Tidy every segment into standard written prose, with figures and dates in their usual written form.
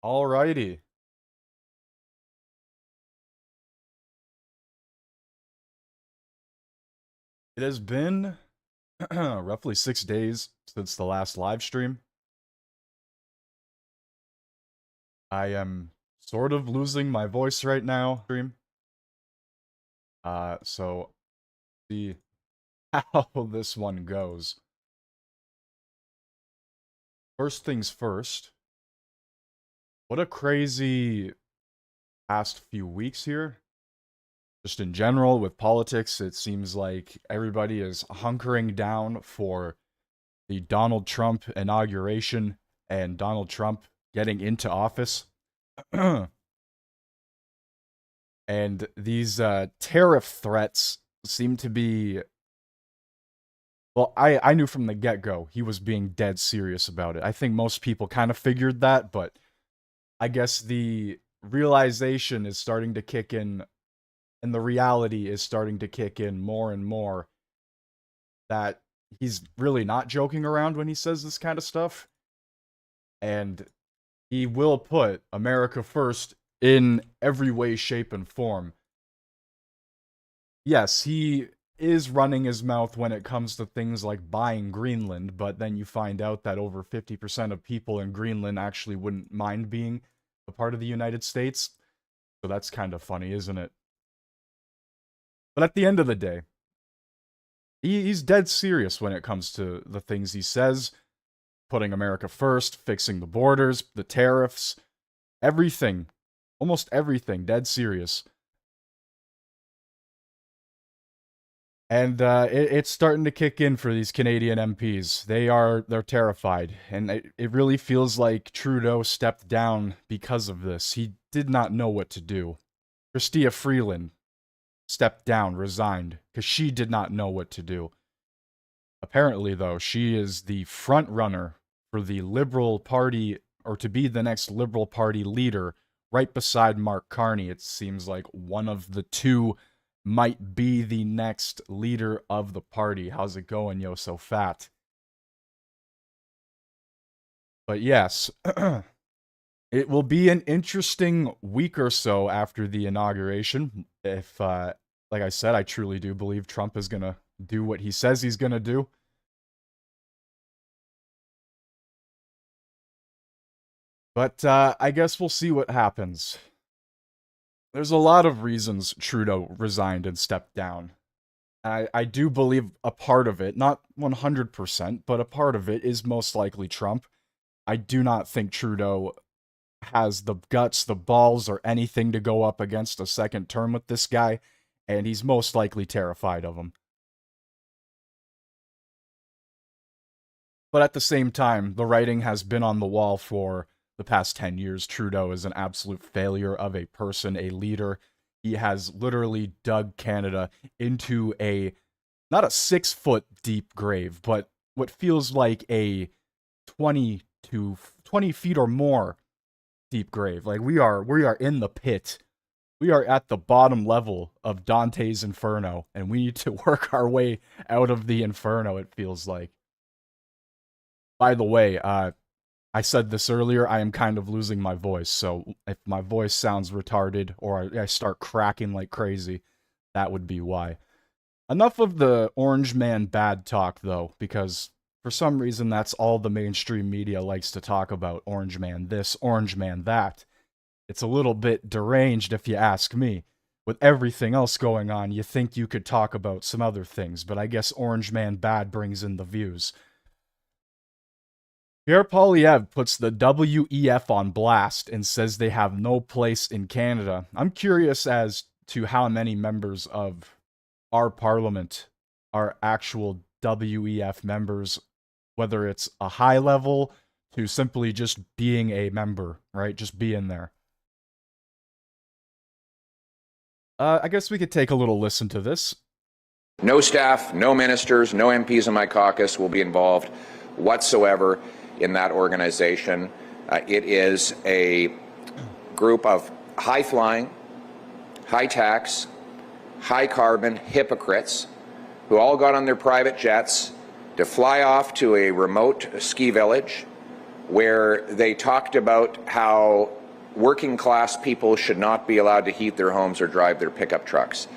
Alrighty. It has been roughly 6 days since the last live stream. I am sort of losing my voice right now. So see how this one goes. First things first. What a crazy past few weeks here. Just in general, with politics, it seems like everybody is hunkering down for the Donald Trump inauguration and Donald Trump getting into office. And these tariff threats seem to be. Well, I knew from the get go he was being dead serious about it. I think most people kind of figured that, but I guess the realization is starting to kick in, and the reality is starting to kick in more and more that he's really not joking around when he says this kind of stuff. And he will put America first in every way, shape, and form. Yes, he is running his mouth when it comes to things like buying Greenland, but then you find out that over 50% of people in Greenland actually wouldn't mind being a part of the United States. So that's kind of funny, isn't it? But at the end of the day, he's dead serious when it comes to the things he says, putting America first, fixing the borders, the tariffs, everything, almost everything, dead serious. And it's starting to kick in for these Canadian MPs. They're terrified, and it really feels like Trudeau stepped down because of this. He did not know what to do. Chrystia Freeland stepped down, resigned, because she did not know what to do. Apparently, though, she is the front runner for the Liberal Party, or to be the next Liberal Party leader, right beside Mark Carney. It seems like one of the two might be the next leader of the party. How's it going, yo, so fat? But yes, it will be an interesting week or so after the inauguration. If, like I said, I truly do believe Trump is going to do what he says he's going to do. But I guess we'll see what happens. There's a lot of reasons Trudeau resigned and stepped down. I do believe a part of it, not 100%, but a part of it is most likely Trump. I do not think Trudeau has the guts, the balls, or anything to go up against a second term with this guy, and he's most likely terrified of him. But at the same time, the writing has been on the wall for the past 10 years. Trudeau is an absolute failure of a person, a leader. He has literally dug Canada into a, not a 6 foot deep grave, but what feels like a 20 to 20 feet or more deep grave. Like we are in the pit. We are at the bottom level of Dante's Inferno, and we need to work our way out of the Inferno, it feels like. By the way, I said this earlier, I am kind of losing my voice, so if my voice sounds retarded or I start cracking like crazy, that would be why. Enough of the Orange Man bad talk, though, because for some reason that's all the mainstream media likes to talk about. Orange Man this, Orange Man that. It's a little bit deranged if you ask me. With everything else going on, you think you could talk about some other things, but I guess Orange Man bad brings in the views. Pierre Poilievre puts the WEF on blast and says they have no place in Canada. I'm curious as to how many members of our parliament are actual WEF members, whether it's a high level to simply just being a member, right? Just being there. I guess we could take a little listen to this. No staff, no ministers, no MPs in my caucus will be involved whatsoever in that organization. It is a group of high-flying, high-tax, high-carbon hypocrites who all got on their private jets to fly off to a remote ski village where they talked about how working class people should not be allowed to heat their homes or drive their pickup trucks.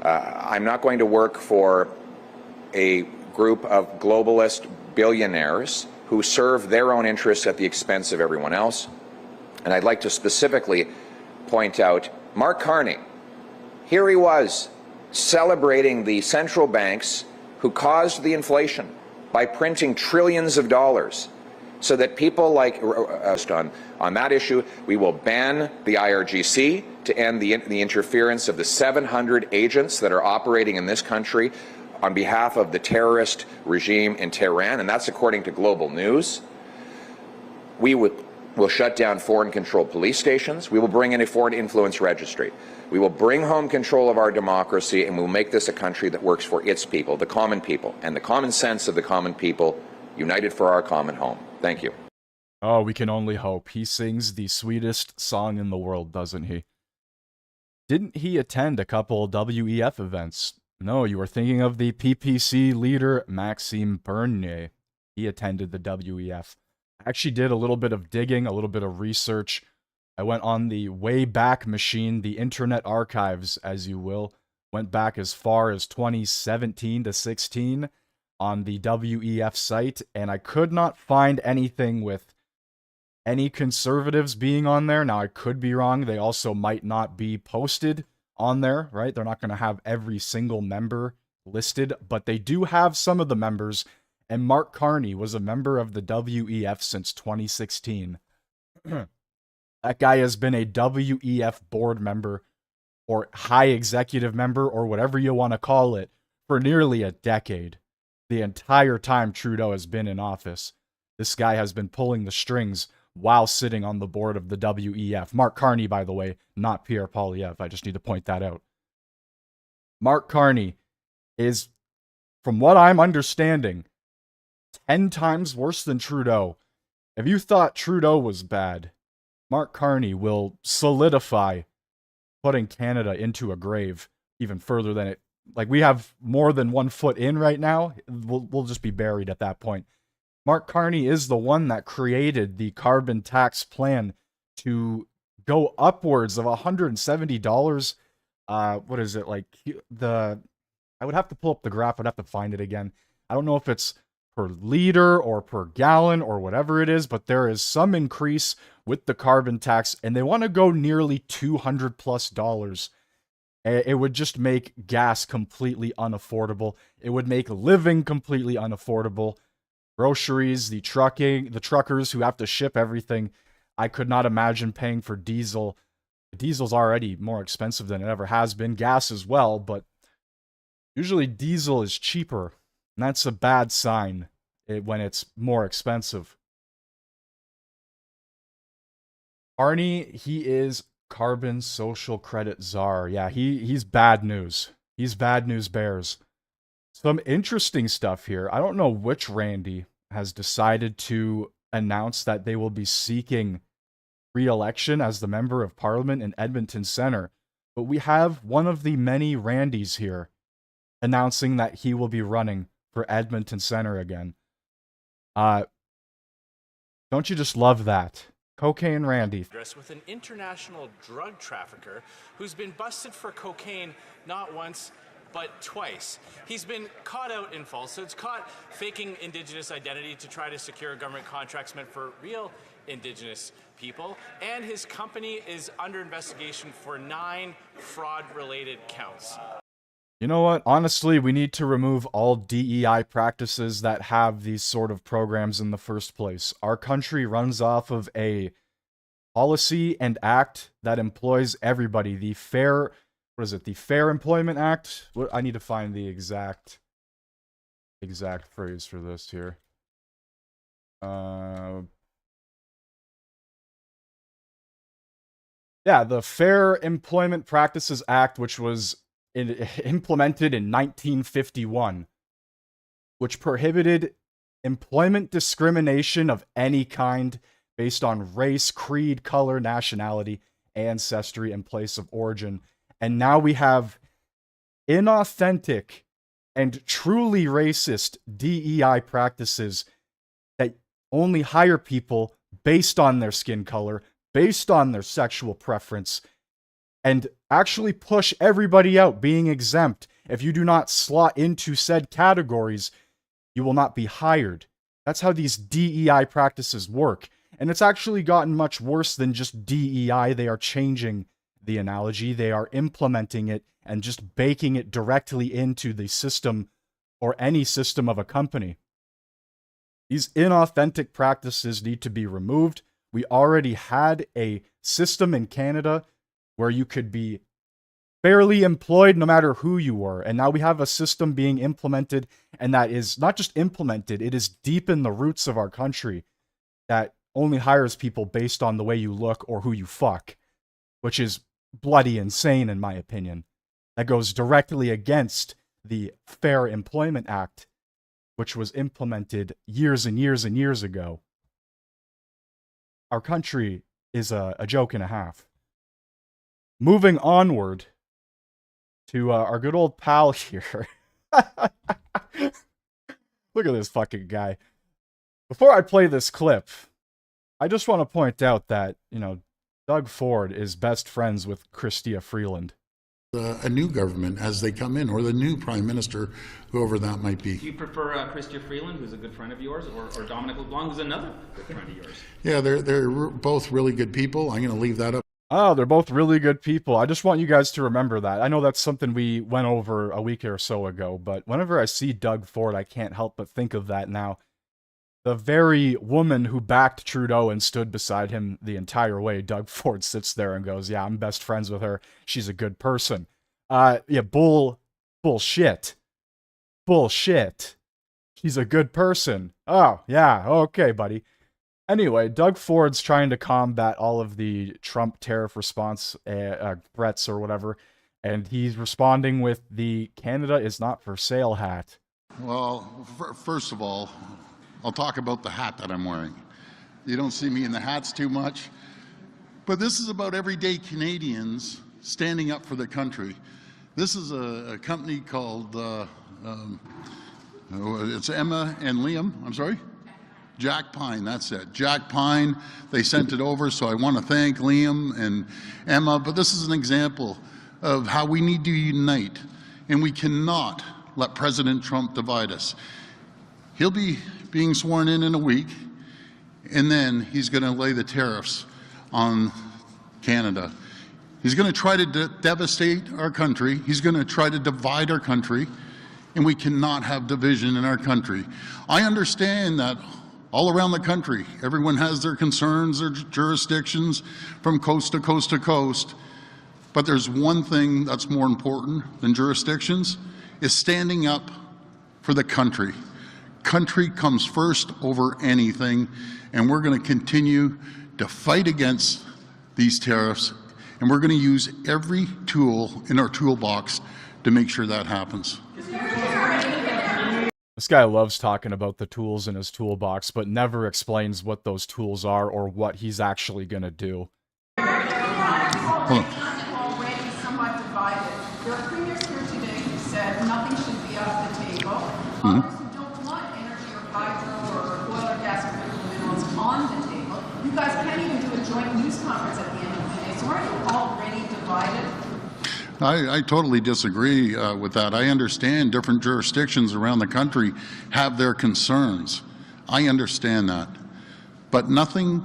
I'm not going to work for a group of globalist billionaires who serve their own interests at the expense of everyone else. And I'd like to specifically point out Mark Carney. Here he was celebrating the central banks who caused the inflation by printing trillions of dollars so that people like on that issue, we will ban the IRGC to end the interference of the 700 agents that are operating in this country on behalf of the terrorist regime in Tehran, and that's according to Global News. We'll shut down foreign-controlled police stations. We will bring in a foreign influence registry. We will bring home control of our democracy, and we'll make this a country that works for its people, the common people, and the common sense of the common people, united for our common home. Thank you. Oh, we can only hope. He sings the sweetest song in the world, doesn't he? Didn't he attend a couple WEF events? No, you were thinking of the PPC leader, Maxime Bernier. He attended the WEF. I actually did a little bit of digging, a little bit of research. I went on the Wayback Machine, the Internet Archives, as you will. Went back as far as 2017 to 16 on the WEF site, and I could not find anything with any conservatives being on there. Now, I could be wrong. They also might not be posted on there, right? They're not going to have every single member listed, but they do have some of the members. And Mark Carney was a member of the WEF since 2016. That guy has been a WEF board member or high executive member or whatever you want to call it for nearly a decade. The entire time Trudeau has been in office, this guy has been pulling the strings while sitting on the board of the WEF. Mark Carney, by the way, not Pierre Poilievre. I just need to point that out. Mark Carney is, from what I'm understanding, 10 times worse than Trudeau. If you thought Trudeau was bad, Mark Carney will solidify putting Canada into a grave even further than it. Like, we have more than 1 foot in right now. We'll just be buried at that point. Mark Carney is the one that created the carbon tax plan to go upwards of $170. What is it? Like, I would have to pull up the graph. I'd have to find it again. I don't know if it's per liter or per gallon or whatever it is, but there is some increase with the carbon tax, and they want to go nearly $200+. It would just make gas completely unaffordable. It would make living completely unaffordable. Groceries, the truckers who have to ship everything. I could not imagine paying for diesel. Diesel's already more expensive than it ever has been. Gas as well, but usually diesel is cheaper. And that's a bad sign when it's more expensive. Carney, he is carbon social credit czar. Yeah, he's bad news. He's bad news bears. Some interesting stuff here. I don't know which Randy has decided to announce that they will be seeking re-election as the member of parliament in Edmonton Centre. But we have one of the many Randys here announcing that he will be running for Edmonton Centre again. Don't you just love that? Cocaine Randy. With an international drug trafficker who's been busted for cocaine not once, but twice. He's been caught out in falsehoods, caught faking Indigenous identity to try to secure government contracts meant for real Indigenous people, and his company is under investigation for 9 fraud-related counts. You know what? Honestly, we need to remove all DEI practices that have these sort of programs in the first place. Our country runs off of a policy and act that employs everybody. The Fair Employment Act? I need to find the exact phrase for this here. Yeah, the Fair Employment Practices Act, which was implemented in 1951, which prohibited employment discrimination of any kind based on race, creed, color, nationality, ancestry, and place of origin. And now we have inauthentic and truly racist DEI practices that only hire people based on their skin color, based on their sexual preference, and actually push everybody out being exempt. If you do not slot into said categories, you will not be hired. That's how these DEI practices work. And it's actually gotten much worse than just DEI. They are changing the analogy. They are implementing it and just baking it directly into the system or any system of a company. These inauthentic practices need to be removed. We already had a system in Canada where you could be fairly employed no matter who you were. And now we have a system being implemented, and that is not just implemented, it is deep in the roots of our country, that only hires people based on the way you look or who you fuck, which is bloody insane in my opinion. That goes directly against the Fair Employment Act, which was implemented years and years and years ago. Our country is a joke and a half. Moving onward to our good old pal here. Look at this fucking guy. Before I play this clip, I just want to point out that, Doug Ford is best friends with Chrystia Freeland. A new government as they come in, or the new prime minister, whoever that might be. Do you prefer Chrystia Freeland, who's a good friend of yours, or Dominic LeBlanc, who's another good friend of yours? Yeah, they're both really good people. I'm going to leave that up. Oh, they're both really good people. I just want you guys to remember that. I know that's something we went over a week or so ago, but whenever I see Doug Ford, I can't help but think of that now. The very woman who backed Trudeau and stood beside him the entire way, Doug Ford sits there and goes, yeah, I'm best friends with her. She's a good person. Yeah, bullshit. Bullshit. She's a good person. Oh, yeah, okay, buddy. Anyway, Doug Ford's trying to combat all of the Trump tariff response threats or whatever, and he's responding with the Canada is not for sale hat. Well, first of all, I'll talk about the hat that I'm wearing. You don't see me in the hats too much, but this is about everyday Canadians standing up for their country. This is a company called, it's Emma and Liam, I'm sorry? Jack Pine, that's it. Jack Pine, they sent it over, so I want to thank Liam and Emma, but this is an example of how we need to unite, and we cannot let President Trump divide us. He'll be being sworn in a week, and then he's going to lay the tariffs on Canada. He's going to try to devastate our country. He's going to try to divide our country, and we cannot have division in our country. I understand that all around the country, everyone has their concerns, their jurisdictions from coast to coast to coast, but there's one thing that's more important than jurisdictions, is standing up for the country. Country comes first over anything, and we're going to continue to fight against these tariffs, and we're going to use every tool in our toolbox to make sure that happens. This guy loves talking about the tools in his toolbox, but never explains what those tools are or what he's actually going to do. Hold on. Already somewhat divided. There are premiers here today who said nothing should be off the table. Others who don't want energy or hydro or oil or gas or critical minerals on the table. You guys can't even do a joint news conference at the end of the day. So aren't you already divided? I totally disagree with that. I understand different jurisdictions around the country have their concerns. I understand that. But nothing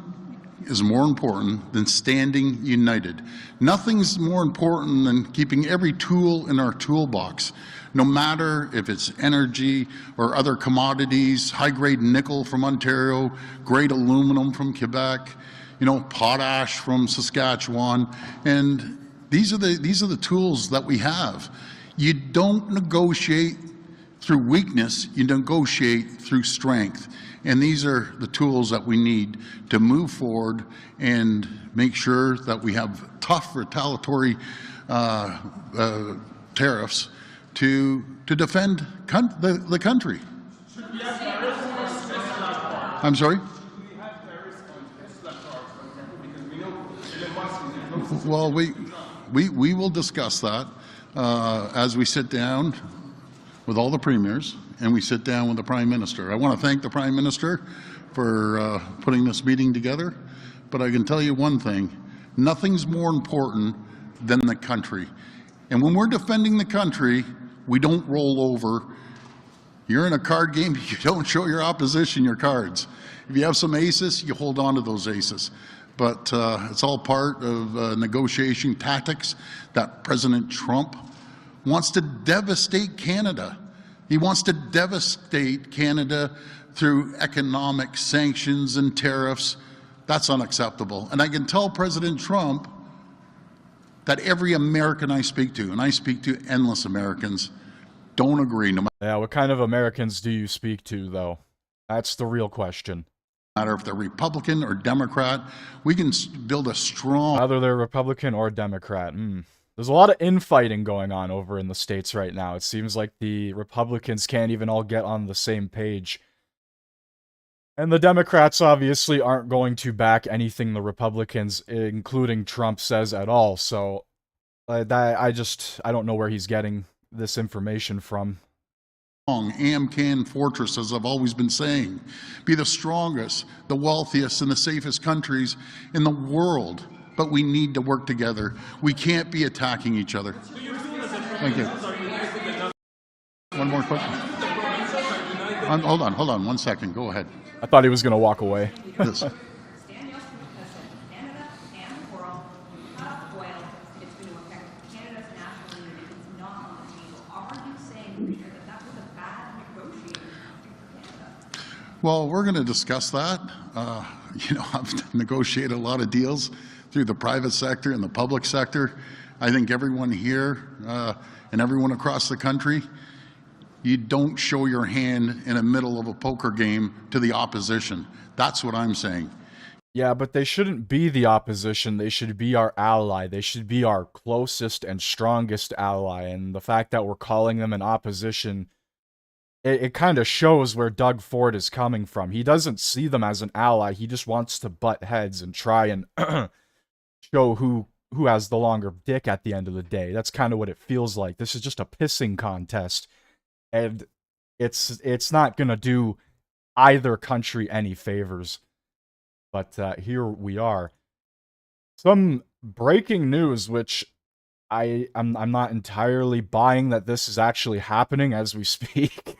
is more important than standing united. Nothing's more important than keeping every tool in our toolbox, no matter if it's energy or other commodities, high-grade nickel from Ontario, grade aluminum from Quebec, potash from Saskatchewan, and these are the tools that we have. You don't negotiate through weakness, you negotiate through strength. And these are the tools that we need to move forward and make sure that we have tough retaliatory tariffs to defend the country. I'm sorry? Well, we will discuss that as we sit down with all the premiers, and we sit down with the Prime Minister. I want to thank the Prime Minister for putting this meeting together, but I can tell you one thing, nothing's more important than the country. And when we're defending the country, we don't roll over. You're in a card game, you don't show your opposition your cards. If you have some aces, you hold on to those aces. But it's all part of negotiation tactics that President Trump wants to devastate Canada. He wants to devastate Canada through economic sanctions and tariffs. That's unacceptable. And I can tell President Trump that every American I speak to, and I speak to endless Americans, don't agree. No Yeah, what kind of Americans do you speak to, though? That's the real question. matter if they're Republican or Democrat, we can build a strong... Whether they're Republican or Democrat. There's a lot of infighting going on over in the States right now. It seems like the Republicans can't even all get on the same page. And the Democrats obviously aren't going to back anything the Republicans, including Trump, says at all. So I don't know where he's getting this information from. Amcan fortress, as I've always been saying, be the strongest, the wealthiest, and the safest countries in the world. But we need to work together. We can't be attacking each other. Thank you. One more question. Hold on 1 second. Go ahead. I thought he was going to walk away. Yes. Well, we're going to discuss that. I've negotiated a lot of deals through the private sector and the public sector. I think everyone here and everyone across the country, you don't show your hand in the middle of a poker game to the opposition. That's what I'm saying. Yeah, but they shouldn't be the opposition. They should be our ally. They should be our closest and strongest ally. And the fact that we're calling them an opposition, it kind of shows where Doug Ford is coming from. He doesn't see them as an ally. He just wants to butt heads and try and show who has the longer dick at the end of the day. That's kind of what it feels like. This is just a pissing contest. And it's not going to do either country any favors. But here we are. Some breaking news, which I'm not entirely buying that this is actually happening as we speak.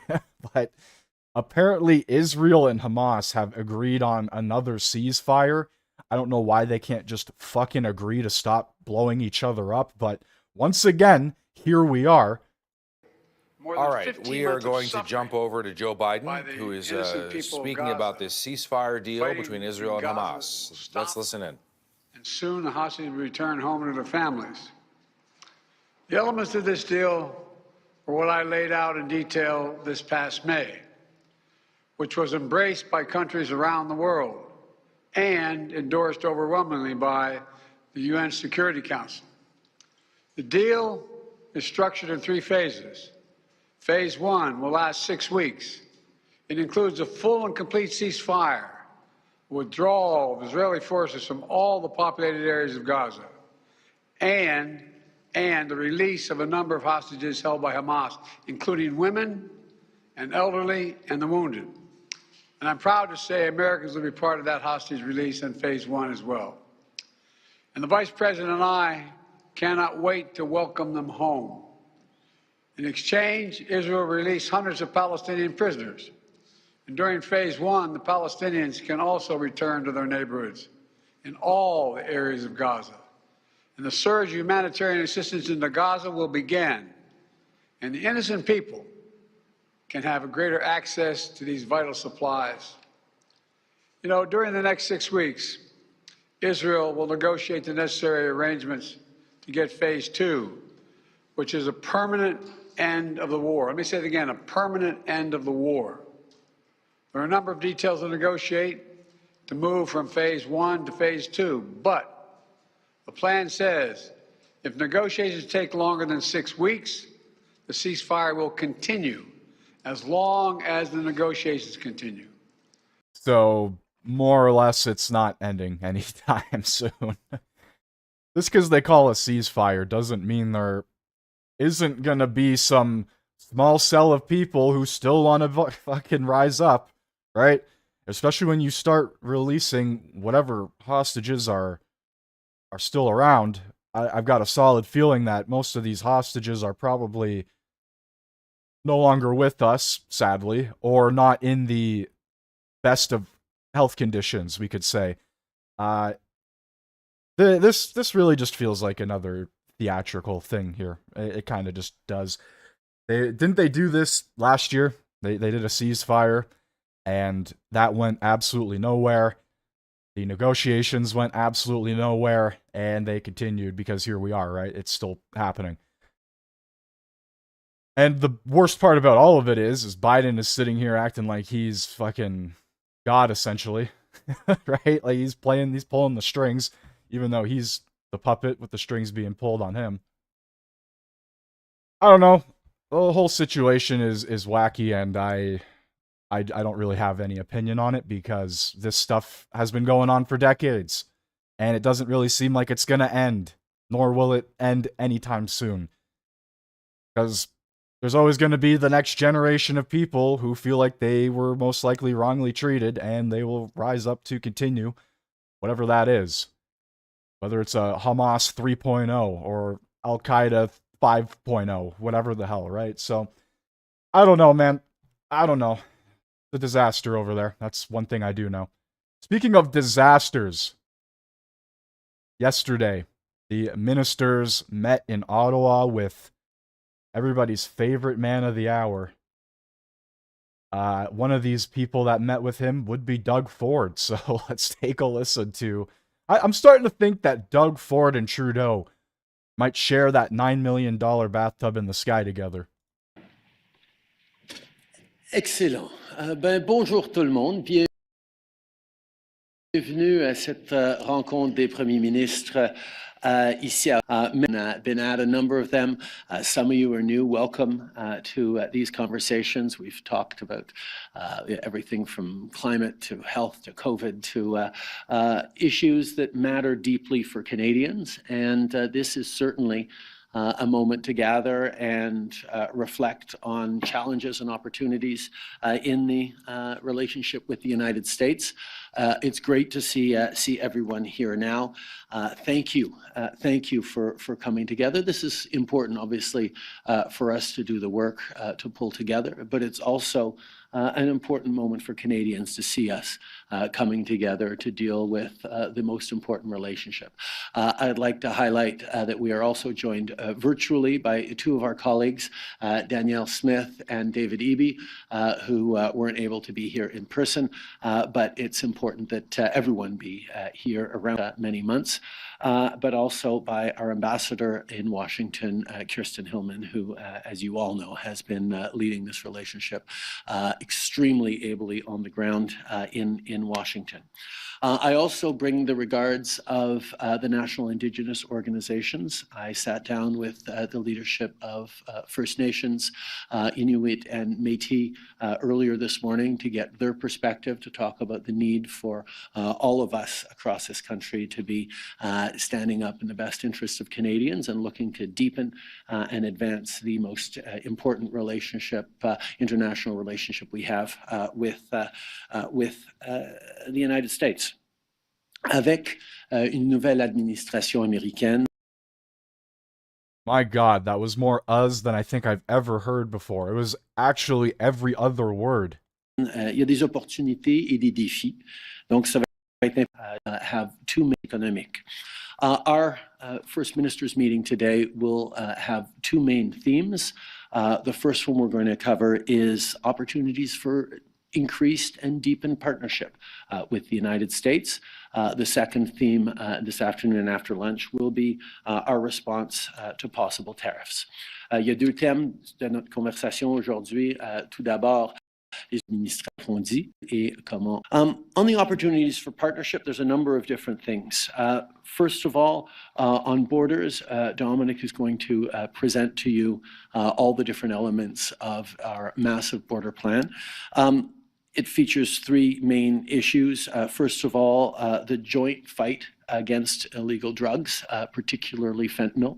But apparently Israel and Hamas have agreed on another ceasefire. I don't know why they can't just fucking agree to stop blowing each other up. But once again, here we are. All right, we are going to jump over to Joe Biden, who is speaking about this ceasefire deal between Israel and Hamas. Let's listen in. And soon the hostages will return home to their families. The elements of this deal were what I laid out in detail this past May, which was embraced by countries around the world and endorsed overwhelmingly by the UN Security Council. The deal is structured in 3 phases. Phase 1 will last 6 weeks. It includes a full and complete ceasefire, withdrawal of Israeli forces from all the populated areas of Gaza, and the release of a number of hostages held by Hamas, including women and elderly and the wounded. And I'm proud to say Americans will be part of that hostage release in Phase 1 as well. And the Vice President and I cannot wait to welcome them home. In exchange, Israel released hundreds of Palestinian prisoners. And during Phase 1, the Palestinians can also return to their neighborhoods in all the areas of Gaza. And the surge of humanitarian assistance into Gaza will begin. And the innocent people can have a greater access to these vital supplies. During the next 6 weeks, Israel will negotiate the necessary arrangements to get Phase 2, which is a permanent end of the war. Let me say it again, a permanent end of the war. There are a number of details to negotiate to move from Phase 1 to Phase 2, but the plan says if negotiations take longer than 6 weeks, the ceasefire will continue as long as the negotiations continue. So, more or less, it's not ending anytime soon. Just because they call a ceasefire doesn't mean there isn't gonna be some small cell of people who still want to fucking rise up, right? Especially when you start releasing whatever hostages are still around. I've got a solid feeling that most of these hostages are probably no longer with us, sadly, or not in the best of health conditions, we could say. This really just feels like another theatrical thing here. It kind of just does. Didn't they do this last year? They did a ceasefire, and that went absolutely nowhere. The negotiations went absolutely nowhere, and they continued because here we are, right? It's still happening. And the worst part about all of it is Biden is sitting here acting like he's fucking God, essentially, right? Like he's pulling the strings, even though he's the puppet with the strings being pulled on him. I don't know. The whole situation is wacky, and I don't really have any opinion on it because this stuff has been going on for decades, and it doesn't really seem like it's gonna end, nor will it end anytime soon. Because there's always going to be the next generation of people who feel like they were most likely wrongly treated, and they will rise up to continue whatever that is. Whether it's a Hamas 3.0 or Al Qaeda 5.0, whatever the hell, right? So, I don't know, man. I don't know. The disaster over there. That's one thing I do know. Speaking of disasters, yesterday, the ministers met in Ottawa with everybody's favorite man of the hour. One of these people that met with him would be Doug Ford. So let's take a listen to. I'm starting to think that Doug Ford and Trudeau might share that $9 million bathtub in the sky together. Excellent. Bonjour tout le monde. Bienvenue à cette rencontre des premiers ministres ici. Been at a number of them. Some of you are new. Welcome to these conversations. We've talked about everything from climate to health to COVID to issues that matter deeply for Canadians. And this is certainly a moment to gather and reflect on challenges and opportunities in the relationship with the United States. It's great to see everyone here now. Thank you for coming together. This is important, obviously, for us to do the work to pull together, but it's also an important moment for Canadians to see us coming together to deal with the most important relationship. I'd like to highlight that we are also joined virtually by two of our colleagues, Danielle Smith and David Eby, who weren't able to be here in person, but it's important that everyone be here around many months, but also by our ambassador in Washington, Kirsten Hillman, who, as you all know, has been leading this relationship extremely ably on the ground in Washington. I also bring the regards of the National Indigenous Organizations. I sat down with the leadership of First Nations, Inuit, and Métis earlier this morning to get their perspective, to talk about the need for all of us across this country to be standing up in the best interests of Canadians and looking to deepen and advance the most important relationship, international relationship we have with the United States. Avec une nouvelle administration américaine. My God, that was more us than I think I've ever heard before. It was actually every other word. Il y a des opportunités et des défis. Donc, ça va être have two main economic. Our First Ministers meeting today will have two main themes. The first one we're going to cover is opportunities for increased and deepened partnership with the United States. The second theme this afternoon and after lunch will be our response to possible tariffs. Il y a deux thèmes de notre conversation aujourd'hui. Tout d'abord, les ministres ont dit et comment. On the opportunities for partnership, there's a number of different things. First of all, on borders, Dominic is going to present to you all the different elements of our massive border plan. It features three main issues. First of all, the joint fight against illegal drugs, particularly fentanyl.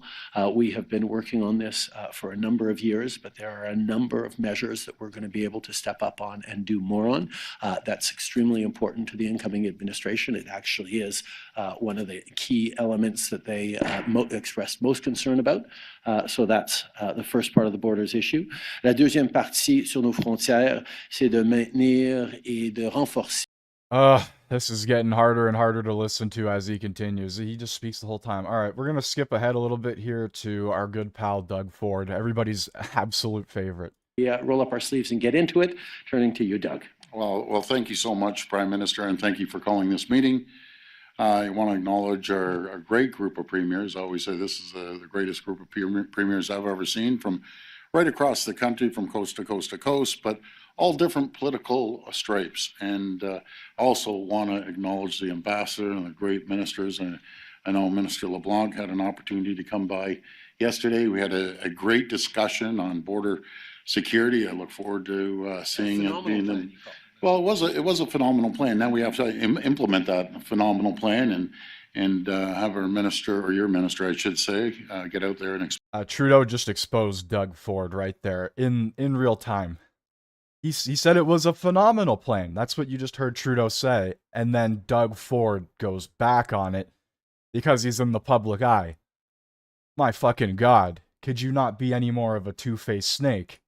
We have been working on this for a number of years, but there are a number of measures that we're going to be able to step up on and do more on. That's extremely important to the incoming administration. It actually is one of the key elements that they expressed most concern about. So that's the first part of the borders issue. La deuxième partie sur nos frontières, c'est de maintenir et de renforcer. This is getting harder and harder to listen to as he continues. He just speaks the whole time. All right, we're going to skip ahead a little bit here to our good pal, Doug Ford, everybody's absolute favorite. Yeah, roll up our sleeves and get into it. Turning to you, Doug. Well, thank you so much, Prime Minister, and thank you for calling this meeting. I want to acknowledge our great group of premiers. I always say this is the greatest group of premiers I've ever seen, from right across the country, from coast to coast to coast, but all different political stripes. And also want to acknowledge the ambassador and the great ministers. And I know Minister LeBlanc had an opportunity to come by yesterday. We had a great discussion on border security. I look forward to seeing it being well, it was a phenomenal plan. Now we have to implement that phenomenal plan and have our minister, or your minister, I should say, get out there and Trudeau just exposed Doug Ford right there in real time. He said it was a phenomenal plan. That's what you just heard Trudeau say. And then Doug Ford goes back on it because he's in the public eye. My fucking God. Could you not be any more of a two-faced snake?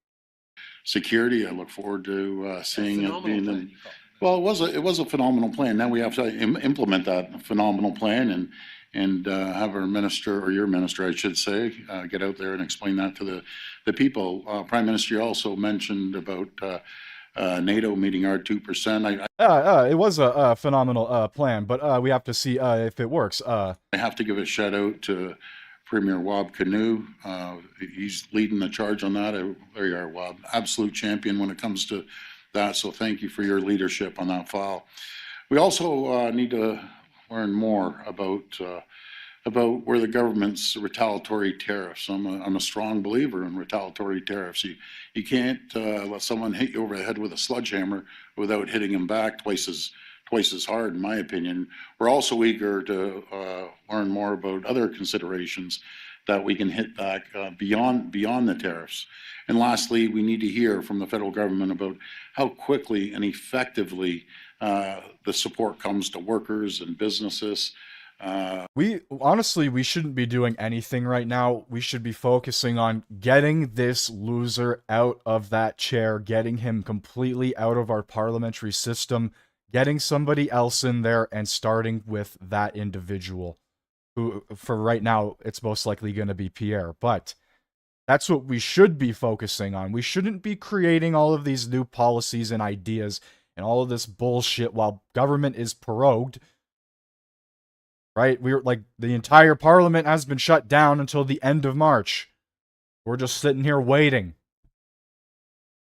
Security, I look forward to seeing it being well, it was a phenomenal plan. Now we have to implement that phenomenal plan and have our minister, or your minister, I should say, get out there and explain that to the people. Prime Minister, you also mentioned about NATO meeting our 2%. It was a phenomenal plan, but we have to see if it works. I have to give a shout out to Premier Wab Kinew. He's leading the charge on that. There you are, Wab. Absolute champion when it comes to that. So thank you for your leadership on that file. We also need to learn more about where the government's retaliatory tariffs. I'm a strong believer in retaliatory tariffs. You can't let someone hit you over the head with a sledgehammer without hitting them back twice as hard, in my opinion. We're also eager to learn more about other considerations that we can hit back beyond the tariffs. And lastly, we need to hear from the federal government about how quickly and effectively the support comes to workers and businesses. We shouldn't be doing anything right now. We should be focusing on getting this loser out of that chair, getting him completely out of our parliamentary system, getting somebody else in there, and starting with that individual, who, for right now, it's most likely going to be Pierre. But that's what we should be focusing on. We shouldn't be creating all of these new policies and ideas and all of this bullshit while government is prorogued. Right? We're like, the entire parliament has been shut down until the end of March. We're just sitting here waiting.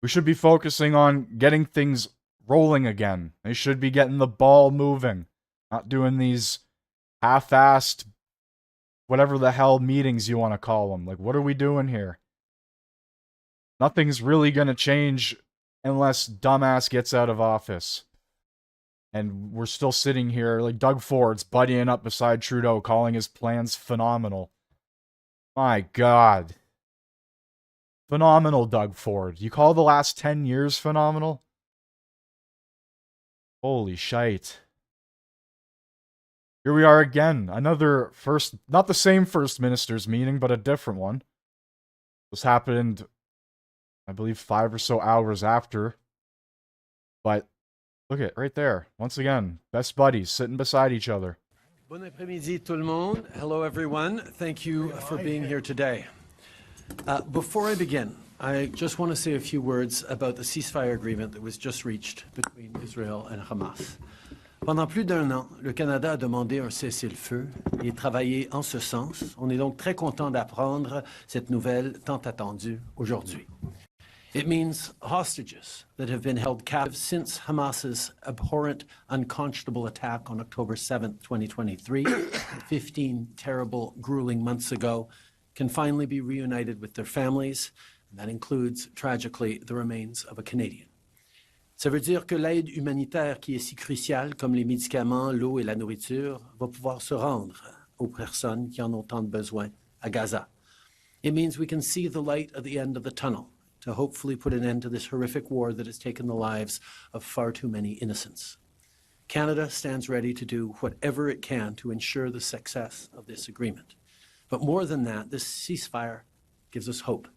We should be focusing on getting things rolling again. They should be getting the ball moving. Not doing these half-assed, whatever the hell meetings you want to call them. Like, what are we doing here? Nothing's really going to change unless dumbass gets out of office. And we're still sitting here, like Doug Ford's buddying up beside Trudeau, calling his plans phenomenal. My God. Phenomenal, Doug Ford. You call the last 10 years phenomenal? Holy shite. Here we are again. Another not the same First Minister's meeting, but a different one. This happened, I believe, 5 or so hours after. But look at right there. Once again, best buddies sitting beside each other. Bon après-midi tout le monde. Hello everyone. Thank you for being here today. Before I begin, I just want to say a few words about the ceasefire agreement that was just reached between Israel and Hamas. Pendant plus d'1 an, le Canada a demandé un cessez-le-feu et travaillé en ce sens. On est donc très content d'apprendre cette nouvelle tant attendue aujourd'hui. It means hostages that have been held captive since Hamas's abhorrent, unconscionable attack on October 7th, 2023, 15 terrible, grueling months ago, can finally be reunited with their families, and that includes, tragically, the remains of a Canadian. Ça veut dire que l'aide humanitaire qui est si cruciale, comme les médicaments, l'eau et la nourriture, va pouvoir se rendre aux personnes qui en ont tant besoin à Gaza. It means we can see the light at the end of the tunnel to hopefully put an end to this horrific war that has taken the lives of far too many innocents. Canada stands ready to do whatever it can to ensure the success of this agreement. But more than that, this ceasefire gives us hope.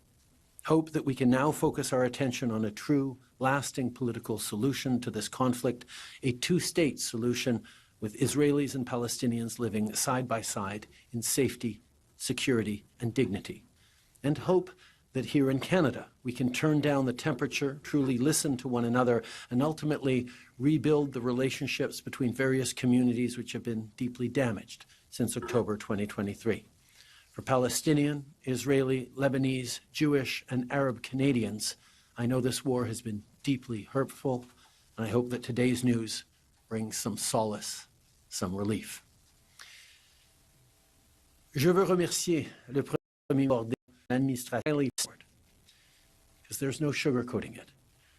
Hope that we can now focus our attention on a true, lasting political solution to this conflict, a two-state solution with Israelis and Palestinians living side by side in safety, security, and dignity. And hope that here in Canada, we can turn down the temperature, truly listen to one another, and ultimately rebuild the relationships between various communities which have been deeply damaged since October 2023. For Palestinian, Israeli, Lebanese, Jewish, and Arab Canadians, I know this war has been deeply hurtful, and I hope that today's news brings some solace, some relief. Je veux remercier le Premier ministre de l'administration, because there's no sugarcoating it.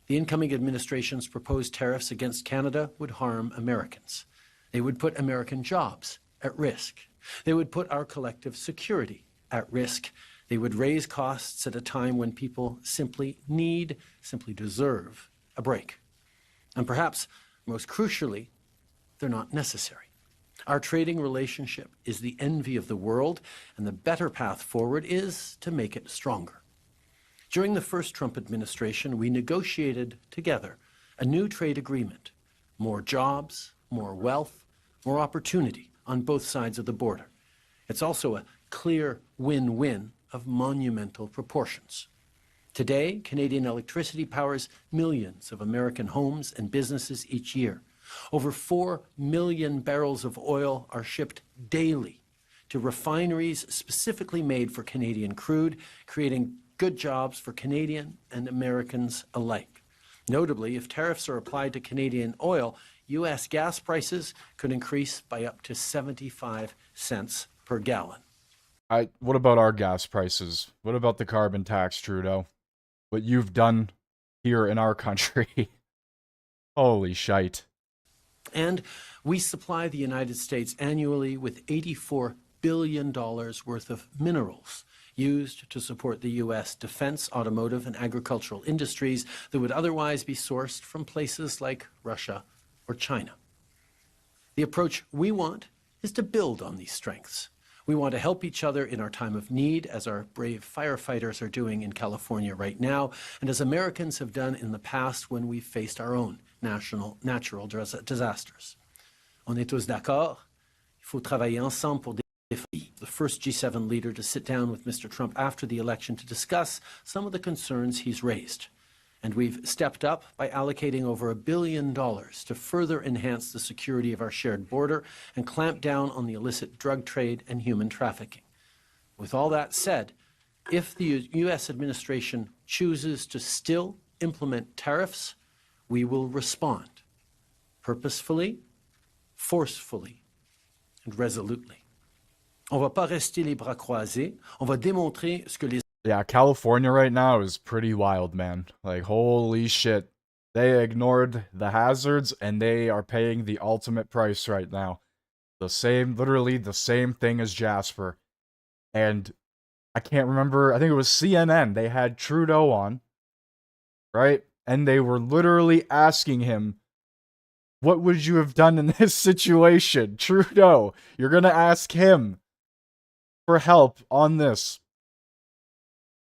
The incoming administration's proposed tariffs against Canada would harm Americans. They would put American jobs at risk. They would put our collective security at risk. They would raise costs at a time when people simply deserve a break. And perhaps most crucially, they're not necessary. Our trading relationship is the envy of the world, and the better path forward is to make it stronger. During the first Trump administration, we negotiated together a new trade agreement, more jobs, more wealth, more opportunity on both sides of the border. It's also a clear win-win of monumental proportions. Today, Canadian electricity powers millions of American homes and businesses each year. Over 4 million barrels of oil are shipped daily to refineries specifically made for Canadian crude, creating good jobs for Canadian and Americans alike. Notably, if tariffs are applied to Canadian oil, U.S. gas prices could increase by up to 75 cents per gallon. What about our gas prices? What about the carbon tax, Trudeau? What you've done here in our country? Holy shite. And we supply the United States annually with $84 billion worth of minerals used to support the U.S. defense, automotive, and agricultural industries that would otherwise be sourced from places like Russia or China. The approach we want is to build on these strengths. We want to help each other in our time of need, as our brave firefighters are doing in California right now, and as Americans have done in the past when we've faced our own natural disasters. On est tous d'accord? Il faut travailler ensemble pour défendre the first G7 leader to sit down with Mr. Trump after the election to discuss some of the concerns he's raised. And we've stepped up by allocating over $1 billion to further enhance the security of our shared border and clamp down on the illicit drug trade and human trafficking. With all that said, if the U.S. administration chooses to still implement tariffs, we will respond purposefully, forcefully, and resolutely. On va pas rester les bras croisés. On va démontrer ce que les Yeah, California right now is pretty wild, man. Like, holy shit. They ignored the hazards, and they are paying the ultimate price right now. Literally the same thing as Jasper. And I can't remember, I think it was CNN. They had Trudeau on, right? And they were literally asking him, what would you have done in this situation? Trudeau, you're gonna ask him for help on this.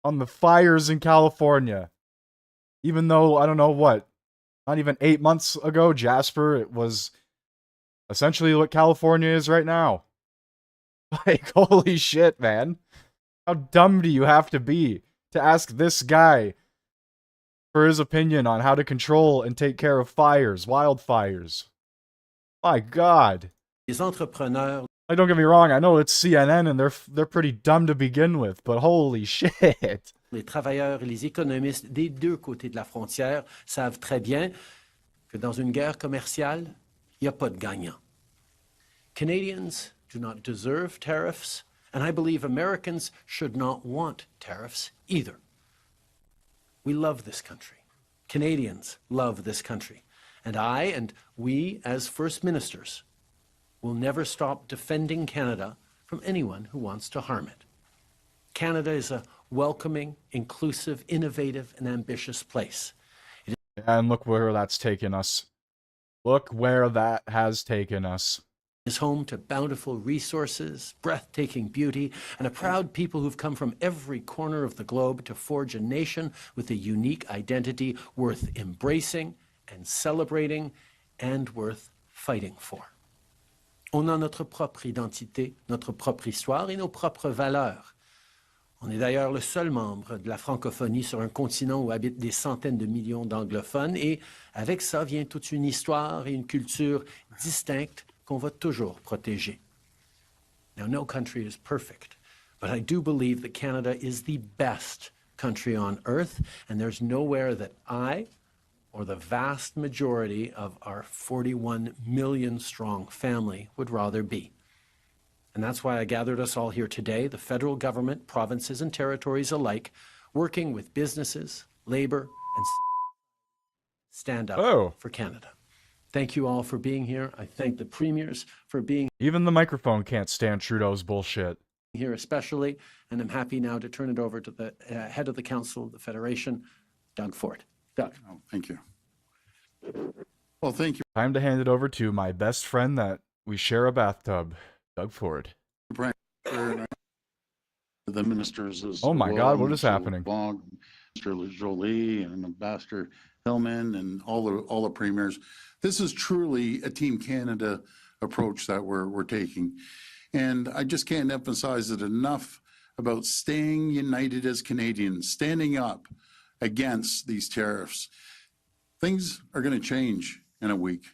On the fires in California. Even though, I don't know what, not even 8 months ago, Jasper, it was essentially what California is right now. Like, holy shit, man. How dumb do you have to be to ask this guy for his opinion on how to control and take care of fires, wildfires? My God. les entrepreneurs Like, don't get me wrong, I know it's CNN and they're pretty dumb to begin with, but holy shit. les travailleurs et les économistes des deux côtés de la frontière savent très bien que dans une guerre commerciale, il n'y a pas de gagnant. Canadians do not deserve tariffs, and I believe Americans should not want tariffs either. We love this country. Canadians love this country, and I and we as First Ministers will never stop defending Canada from anyone who wants to harm it. Canada is a welcoming, inclusive, innovative, and ambitious place. And look where that's taken us. Look where that has taken us. Is home to bountiful resources, breathtaking beauty, and a proud people who've come from every corner of the globe to forge a nation with a unique identity worth embracing and celebrating and worth fighting for. On a notre propre identité, notre propre histoire et nos propres valeurs. On est d'ailleurs le seul membre de la francophonie sur un continent où habitent des centaines de millions d'anglophones et avec ça vient toute une histoire et une culture distinctes qu'on va toujours protéger. Now, no country is perfect, but I do believe that Canada is the best country on earth, and there's nowhere that I or the vast majority of our 41 million strong family would rather be. And that's why I gathered us all here today, the federal government, provinces and territories alike, working with businesses, labor, and stand up for Canada. Thank you all for being here. I thank the premiers for being Even the microphone can't stand Trudeau's bullshit. Here especially, and I'm happy now to turn it over to the head of the Council of the Federation, Doug Ford. Doug. Oh, thank you. Well, thank you. Time to hand it over to my best friend that we share a bathtub, Doug Ford. The ministers as oh my well, God, what is Mr. happening? LeBlanc, Mr. Jolie and Ambassador Hillman and all the premiers. This is truly a Team Canada approach that we're taking. And I just can't emphasize it enough about staying united as Canadians, standing up against these tariffs. Things are going to change in a week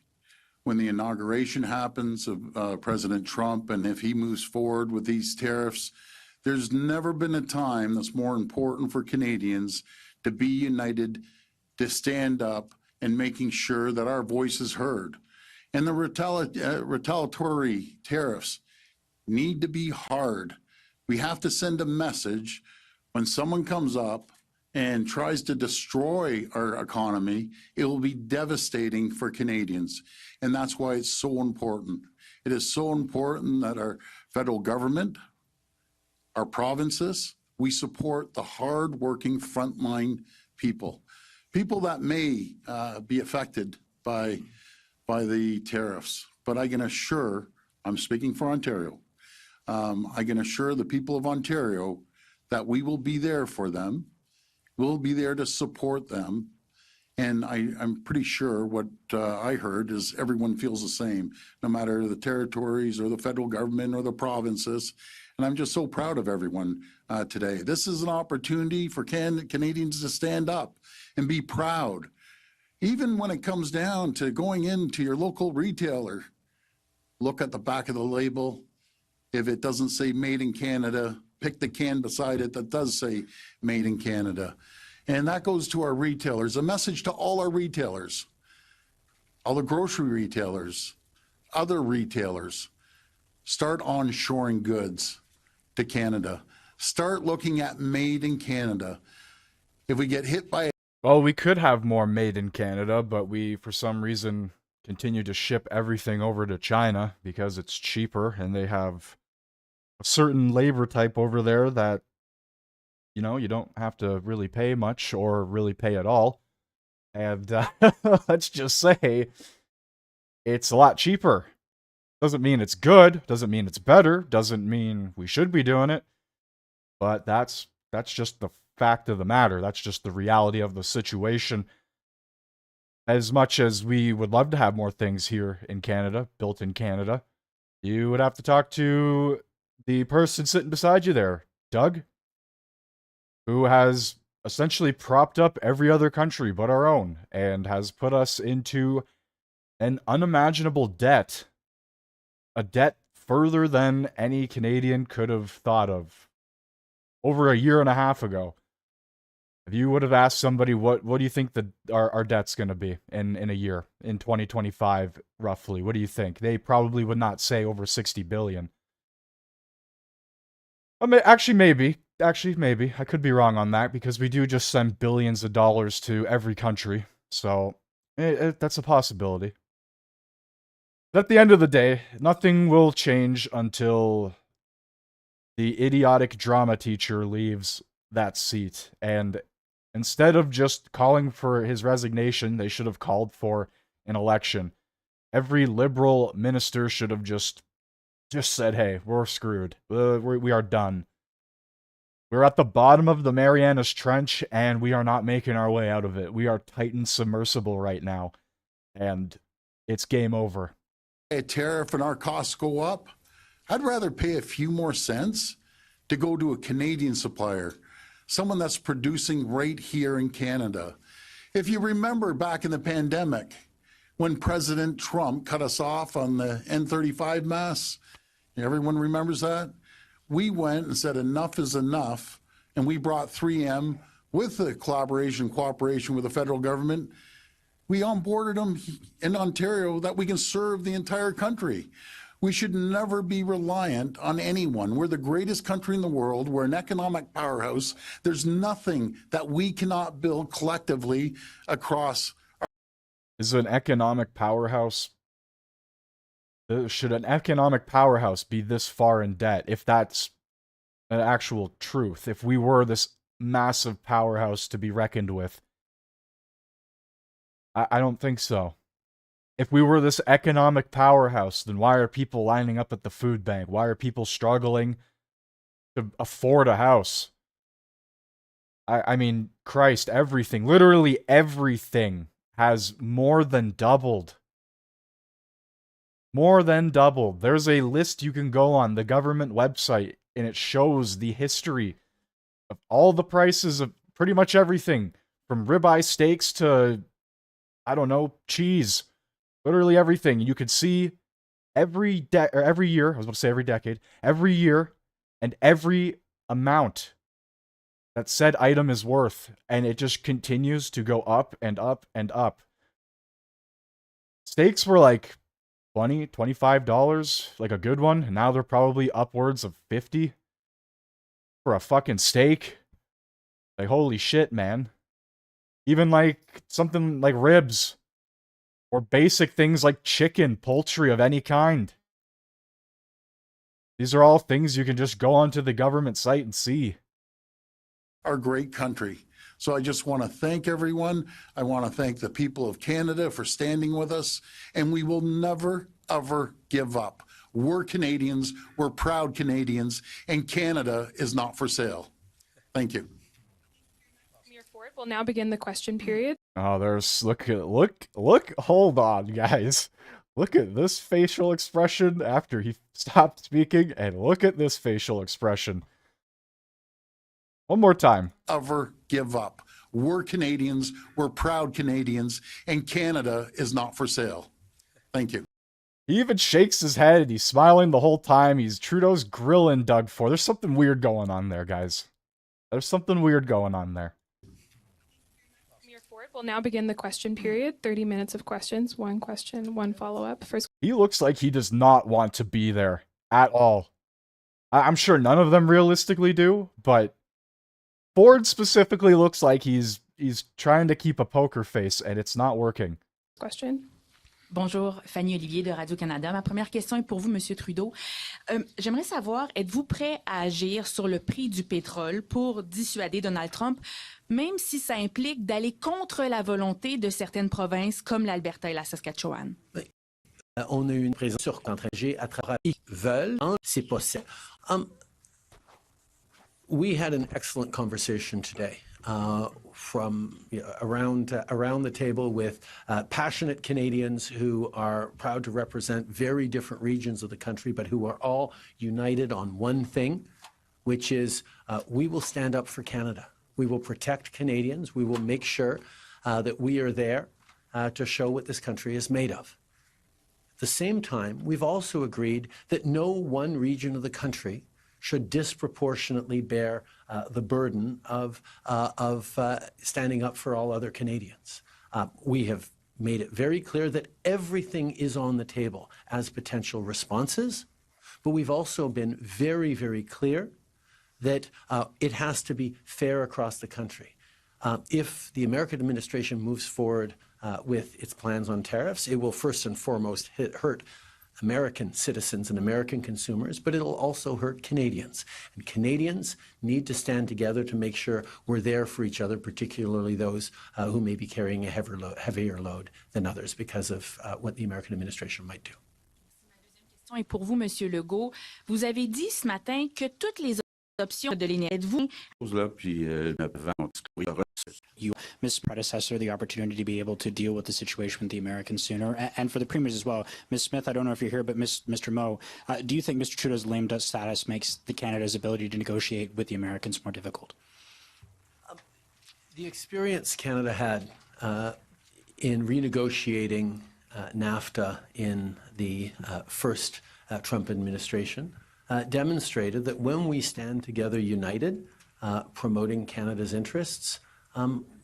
when the inauguration happens of President Trump, and if he moves forward with these tariffs. There's never been a time that's more important for Canadians to be united, to stand up and making sure that our voice is heard. And the retaliatory tariffs need to be hard. We have to send a message when someone comes up and tries to destroy our economy. It will be devastating for Canadians. And that's why it's so important. It is so important that our federal government, our provinces, we support the hard-working frontline people that may be affected by the tariffs. But I can assure, I'm speaking for Ontario, I can assure the people of Ontario that we will be there for them. We'll be there to support them. And I'm pretty sure what I heard is everyone feels the same, no matter the territories or the federal government or the provinces. And I'm just so proud of everyone today. This is an opportunity for Canadians to stand up and be proud. Even when it comes down to going into your local retailer, look at the back of the label. If it doesn't say Made in Canada, pick the can beside it that does say Made in Canada. And that goes to our retailers, a message to all our retailers, all the grocery retailers, other retailers. Start onshoring goods to Canada. Start looking at Made in Canada. If we get hit by... Well, we could have more Made in Canada, but we, for some reason, continue to ship everything over to China because it's cheaper and they have a certain labor type over there that, you know, you don't have to really pay much or really pay at all. And let's just say it's a lot cheaper. Doesn't mean it's good, doesn't mean it's better, doesn't mean we should be doing it. But that's just the fact of the matter. That's just the reality of the situation. As much as we would love to have more things here in Canada, built in Canada, you would have to talk to the person sitting beside you there, Doug, who has essentially propped up every other country but our own and has put us into an unimaginable debt. A debt further than any Canadian could have thought of over a year and a half ago. If you would have asked somebody, what do you think our debt's going to be in a year, in 2025, roughly? What do you think? They probably would not say over 60 billion. Actually, maybe. actually, maybe. I could be wrong on that, because we do just send billions of dollars to every country. So, that's a possibility. But at the end of the day, nothing will change until the idiotic drama teacher leaves that seat. And instead of just calling for his resignation, they should have called for an election. Every liberal minister should have just said, hey, we're screwed. We are done. We're at the bottom of the Marianas Trench, and we are not making our way out of it. We are Titan submersible right now, and it's game over. A tariff and our costs go up, I'd rather pay a few more cents to go to a Canadian supplier, someone that's producing right here in Canada. If you remember back in the pandemic, when President Trump cut us off on the N35 masks, everyone remembers that? We went and said enough is enough, and we brought 3M with the cooperation with the federal government. We onboarded them in Ontario that we can serve the entire country. We should never be reliant on anyone. We're the greatest country in the world. We're an economic powerhouse. There's nothing that we cannot build collectively across. Is an economic powerhouse? Should an economic powerhouse be this far in debt, if that's an actual truth? If we were this massive powerhouse to be reckoned with? I don't think so. If we were this economic powerhouse, then why are people lining up at the food bank? Why are people struggling to afford a house? I mean, Christ, everything, literally everything has more than doubled. More than doubled. There's a list you can go on the government website, and it shows the history of all the prices of pretty much everything, from ribeye steaks to, I don't know, cheese. Literally everything. You could see every year, I was about to say every decade, every year, and every amount that said item is worth, and it just continues to go up and up and up. Steaks were like $20, $25, like a good one, and now they're probably upwards of $50 for a fucking steak. Like, holy shit, man. Even like something like ribs, or basic things like chicken, poultry of any kind. These are all things you can just go onto the government site and see. Our great country. So I just want to thank everyone. I want to thank the people of Canada for standing with us, and we will never, ever give up. We're Canadians, we're proud Canadians, and Canada is not for sale. Thank you. We'll now begin the question period. Oh, look, hold on, guys. Look at this facial expression after he stopped speaking, and look at this facial expression. One more time. Ever give up. We're Canadians, we're proud Canadians, and Canada is not for sale. Thank you. He even shakes his head, and he's smiling the whole time. He's Trudeau's grilling Doug Ford. There's something weird going on there, guys. There's something weird going on there. We'll now begin the question period. 30 minutes of questions. One question, one follow-up. He looks like he does not want to be there at all. I'm sure none of them realistically do, but Ford specifically looks like he's trying to keep a poker face, and it's not working. Question. Bonjour, Fanny Olivier de Radio-Canada. Ma première question est pour vous, Monsieur Trudeau. J'aimerais savoir, êtes-vous prêt à agir sur le prix du pétrole pour dissuader Donald Trump, même si ça implique d'aller contre la volonté de certaines provinces comme l'Alberta et la Saskatchewan? On a eu une présence sur contre-agir à travers ils veulent, c'est possible. We had an excellent conversation today. From around the table with passionate Canadians who are proud to represent very different regions of the country, but who are all united on one thing, which is we will stand up for Canada. We will protect Canadians. We will make sure that we are there to show what this country is made of. At the same time, we've also agreed that no one region of the country should disproportionately bear the burden of standing up for all other Canadians. We have made it very clear that everything is on the table as potential responses, but we've also been very, very clear that it has to be fair across the country. If the American administration moves forward with its plans on tariffs, it will first and foremost hurt American citizens and American consumers, but it'll also hurt Canadians. And Canadians need to stand together to make sure we're there for each other, particularly those who may be carrying a heavier load than others because of what the American administration might do. Et pour vous, Monsieur Legault, vous avez dit ce matin que toutes les options de l'énergie, êtes-vous Mr. Predecessor the opportunity to be able to deal with the situation with the Americans sooner, and for the premiers as well. Ms. Smith, I don't know if you're here, but Mr. Moe, do you think Mr. Trudeau's lame duck status makes the Canada's ability to negotiate with the Americans more difficult? The experience Canada had in renegotiating NAFTA in the first Trump administration demonstrated that when we stand together united, promoting Canada's interests,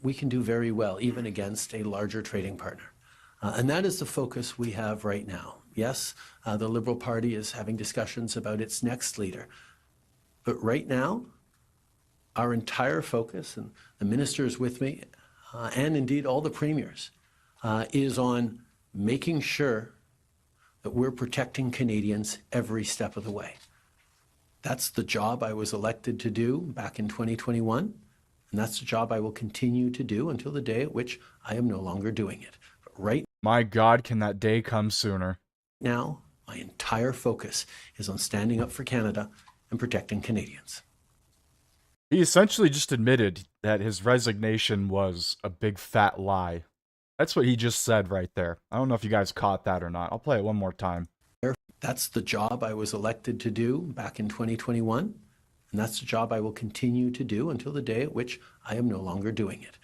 we can do very well, even against a larger trading partner. And that is the focus we have right now. Yes, the Liberal Party is having discussions about its next leader. But right now, our entire focus, and the ministers with me, and indeed all the premiers, is on making sure that we're protecting Canadians every step of the way. That's the job I was elected to do back in 2021, and that's the job I will continue to do until the day at which I am no longer doing it. But right My God, can that day come sooner? now, my entire focus is on standing up for Canada and protecting Canadians. He essentially just admitted that his resignation was a big fat lie. That's what he just said right there. I don't know if you guys caught that or not. I'll play it one more time. That's the job I was elected to do back in 2021, and that's the job I will continue to do until the day at which I am no longer doing it.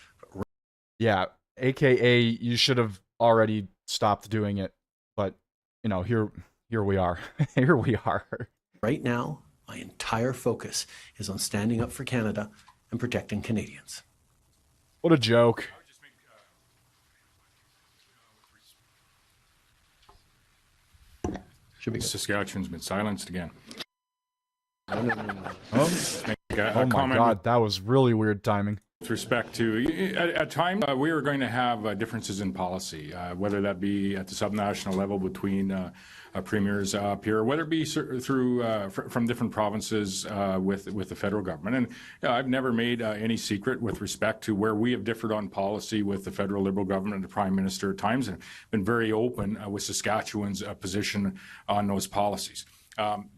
Yeah, aka you should have already stopped doing it, but you know, here we are. Here we are. Right now, my entire focus is on standing up for Canada and protecting Canadians. What a joke. Saskatchewan's been silenced again. Oh my God, that was really weird timing. With respect to, at times, we are going to have differences in policy, whether that be at the subnational level between premiers up here, whether it be through from different provinces with the federal government. And I've never made any secret with respect to where we have differed on policy with the federal Liberal government and the Prime Minister at times, and been very open with Saskatchewan's position on those policies.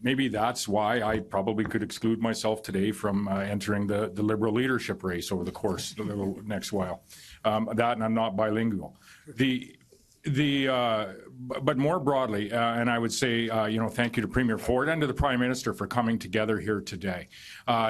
Maybe that's why I probably could exclude myself today from entering the Liberal leadership race over the course of the next while. That, and I'm not bilingual. But more broadly, and I would say, thank you to Premier Ford and to the Prime Minister for coming together here today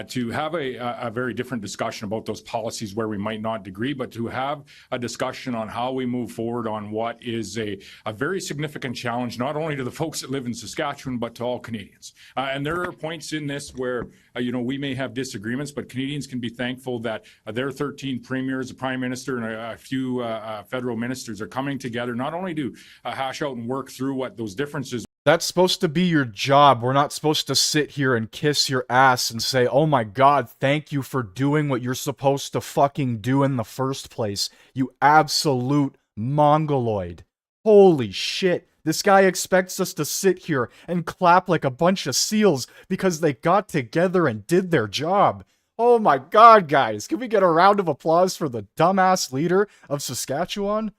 to have a very different discussion about those policies where we might not agree, but to have a discussion on how we move forward on what is a very significant challenge, not only to the folks that live in Saskatchewan, but to all Canadians. And there are points in this where, we may have disagreements, but Canadians can be thankful that their 13 premiers, the Prime Minister, and a few federal ministers are coming together, not only to hash out and work through what those differences. That's supposed to be your job. We're not supposed to sit here and kiss your ass and say, oh my God, thank you for doing what you're supposed to fucking do in the first place. You absolute mongoloid. Holy shit. This guy expects us to sit here and clap like a bunch of seals because they got together and did their job. Oh my God, guys. Can we get a round of applause for the dumbass leader of Saskatchewan?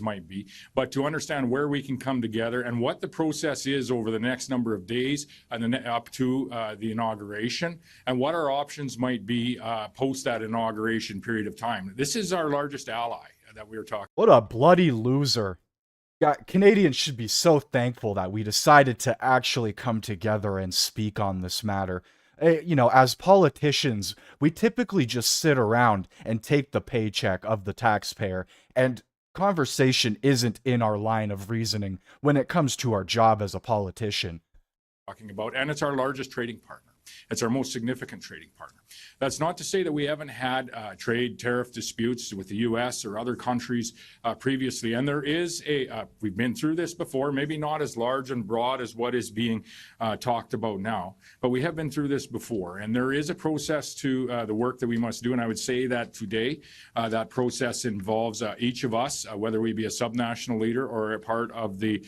Might be, but to understand where we can come together and what the process is over the next number of days and then up to the inauguration, and what our options might be post that inauguration period of time. This is our largest ally that we were talking. What a bloody loser. Yeah, Canadians should be so thankful that we decided to actually come together and speak on this matter. As politicians, we typically just sit around and take the paycheck of the taxpayer, and conversation isn't in our line of reasoning when it comes to our job as a politician. Talking about, and it's our largest trading partner. It's our most significant trading partner. That's not to say that we haven't had trade tariff disputes with the U.S. or other countries previously. And there is we've been through this before, maybe not as large and broad as what is being talked about now, but we have been through this before. And there is a process to the work that we must do. And I would say that today, that process involves each of us, whether we be a subnational leader or a part of the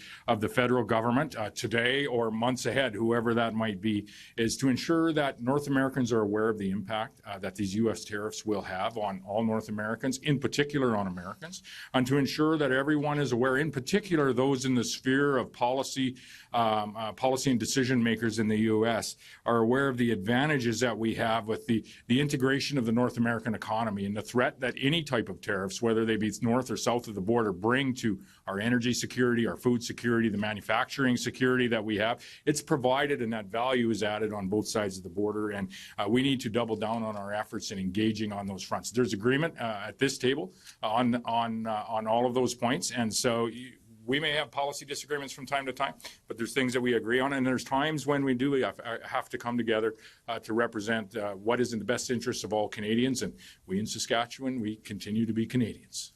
federal government today or months ahead, whoever that might be, is to ensure that North Americans are aware of the impact that these U.S. tariffs will have on all North Americans, in particular on Americans, and to ensure that everyone is aware, in particular those in the sphere of policy and decision makers in the U.S. are aware of the advantages that we have with the integration of the North American economy and the threat that any type of tariffs, whether they be north or south of the border, bring to our energy security, our food security, the manufacturing security that we have. It's provided, and that value is added on both sides of the border, and we need to double down on our efforts in engaging on those fronts. There's agreement at this table on all of those points, and so we may have policy disagreements from time to time, but there's things that we agree on, and there's times when we do have to come together to represent what is in the best interest of all Canadians, and we in Saskatchewan, we continue to be Canadians.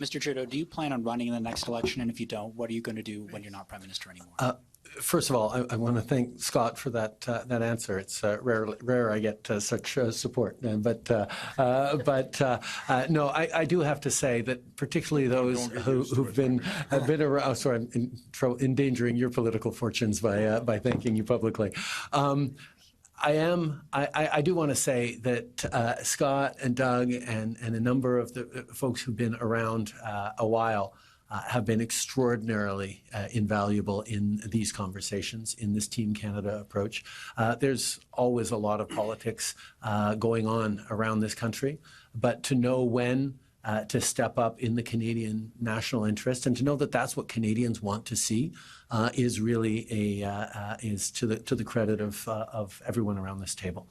Mr. Trudeau, do you plan on running in the next election? And if you don't, what are you going to do when you're not Prime Minister anymore? First of all, I want to thank Scott for that answer. It's rare I get such support, but no, I do have to say that particularly those who've been around. Oh, sorry, I'm endangering your political fortunes by thanking you publicly. I do want to say that Scott and Doug and a number of the folks who've been around a while have been extraordinarily invaluable in these conversations, in this Team Canada approach. There's always a lot of politics going on around this country, but to know when to step up in the Canadian national interest and to know that that's what Canadians want to see is really is to the credit of everyone around this table.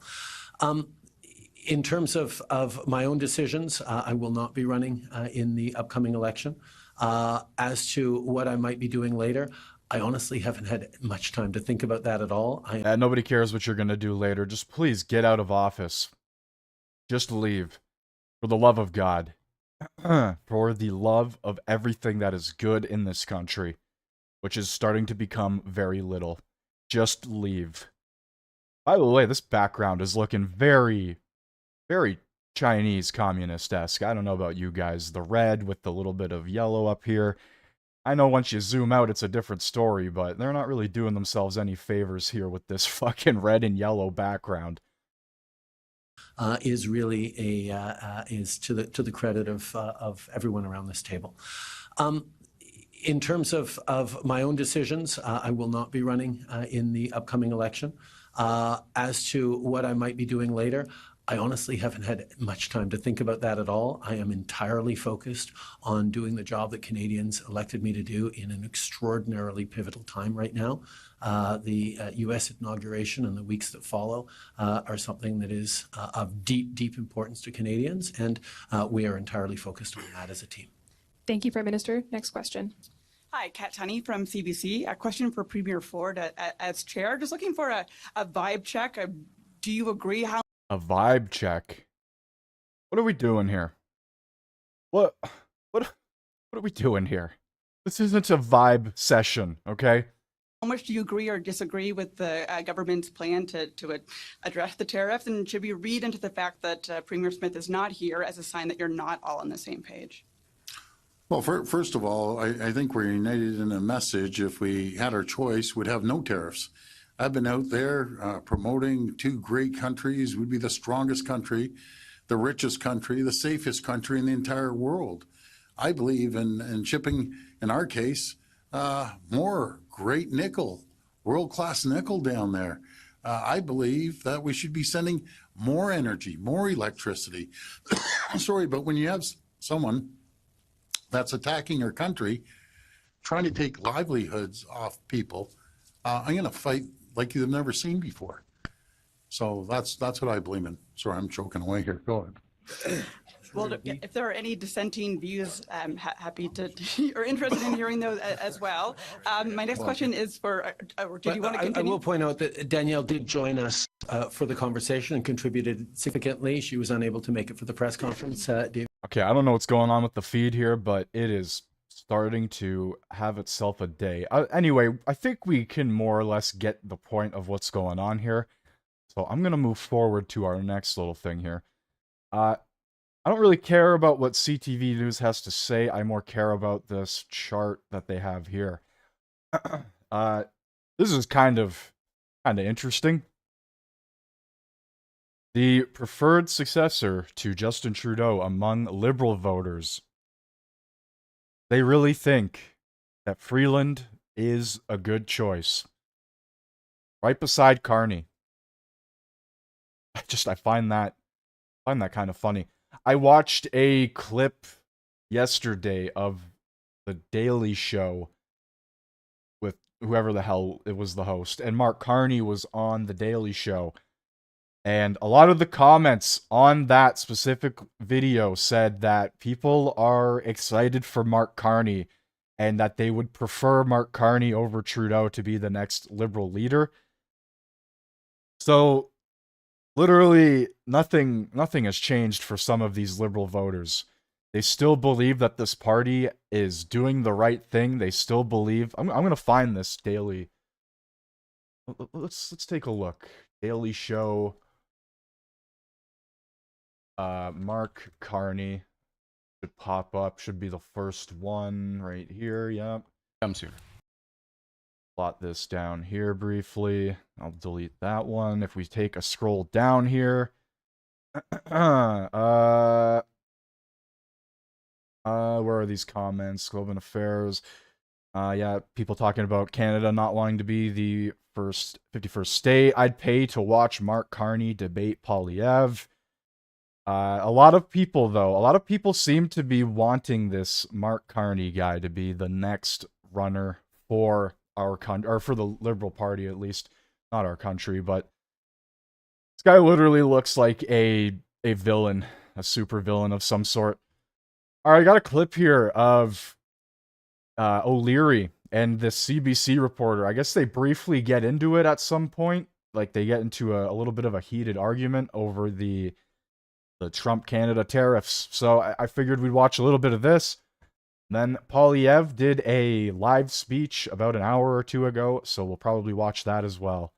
In terms of my own decisions, I will not be running in the upcoming election. As to what I might be doing later, I honestly haven't had much time to think about that at all. Nobody cares what you're going to do later. Just please get out of office. Just leave. For the love of God. For the love of everything that is good in this country, which is starting to become very little. Just leave. By the way, this background is looking very, very Chinese communist-esque. I don't know about you guys. The red with the little bit of yellow up here. I know once you zoom out, it's a different story, but they're not really doing themselves any favors here with this fucking red and yellow background. Is really is to the credit of everyone around this table. In terms of my own decisions, I will not be running in the upcoming election. As to what I might be doing later, I honestly haven't had much time to think about that at all. I am entirely focused on doing the job that Canadians elected me to do in an extraordinarily pivotal time right now. The U.S. inauguration and the weeks that follow are something that is of deep, deep importance to Canadians, and we are entirely focused on that as a team. Thank you, Prime Minister. Next question. Hi, Kat Tunney from CBC. A question for Premier Ford as chair. Just looking for a vibe check. Do you agree? A vibe check? What are we doing here? What are we doing here? This isn't a vibe session, okay? How much do you agree or disagree with the government's plan to address the tariffs? And should we read into the fact that Premier Smith is not here as a sign that you're not all on the same page? Well, first of all, I think we're united in a message. If we had our choice, we'd have no tariffs. I've been out there promoting two great countries. We'd be the strongest country, the richest country, the safest country in the entire world. I believe in shipping, in our case, more great nickel, world-class nickel down there. I believe that we should be sending more energy, more electricity. Sorry, but when you have someone that's attacking our country, trying to take livelihoods off people, I'm going to fight like you've never seen before. So that's what I believe in. Sorry, I'm choking away here. Go ahead. Well, if there are any dissenting views, I'm happy to, or interested in hearing those as well. My next question is for, or did you want to continue? I will point out that Danielle did join us for the conversation and contributed significantly. She was unable to make it for the press conference. David. Okay, I don't know what's going on with the feed here, but it is starting to have itself a day. Anyway, I think we can more or less get the point of what's going on here. So I'm going to move forward to our next little thing here. I don't really care about what CTV News has to say. I more care about this chart that they have here. This is kind of interesting. The preferred successor to Justin Trudeau among Liberal voters. They really think that Freeland is a good choice. Right beside Carney. I find that kind of funny. I watched a clip yesterday of The Daily Show with whoever the hell it was the host, and Mark Carney was on The Daily Show. And a lot of the comments on that specific video said that people are excited for Mark Carney and that they would prefer Mark Carney over Trudeau to be the next Liberal leader. So, literally, nothing has changed for some of these Liberal voters. They still believe that this party is doing the right thing. They still believe... I'm going to find this daily... Let's take a look. Daily Show... Mark Carney should pop up. Should be the first one right here. Yep. Comes here. Plot this down here briefly. I'll delete that one. If we take a scroll down here. Where are these comments? Globe and Affairs. Yeah, people talking about Canada not wanting to be the 51st state. I'd pay to watch Mark Carney debate Poilievre. A lot of people seem to be wanting this Mark Carney guy to be the next runner for our country, or for the Liberal Party at least, not our country, but this guy literally looks like a villain, a super villain of some sort. All right, I got a clip here of O'Leary and this CBC reporter. I guess they briefly get into it at some point, like they get into a little bit of a heated argument over the Trump-Canada tariffs. So I figured we'd watch a little bit of this. Then Poilievre did a live speech about an hour or two ago, so we'll probably watch that as well.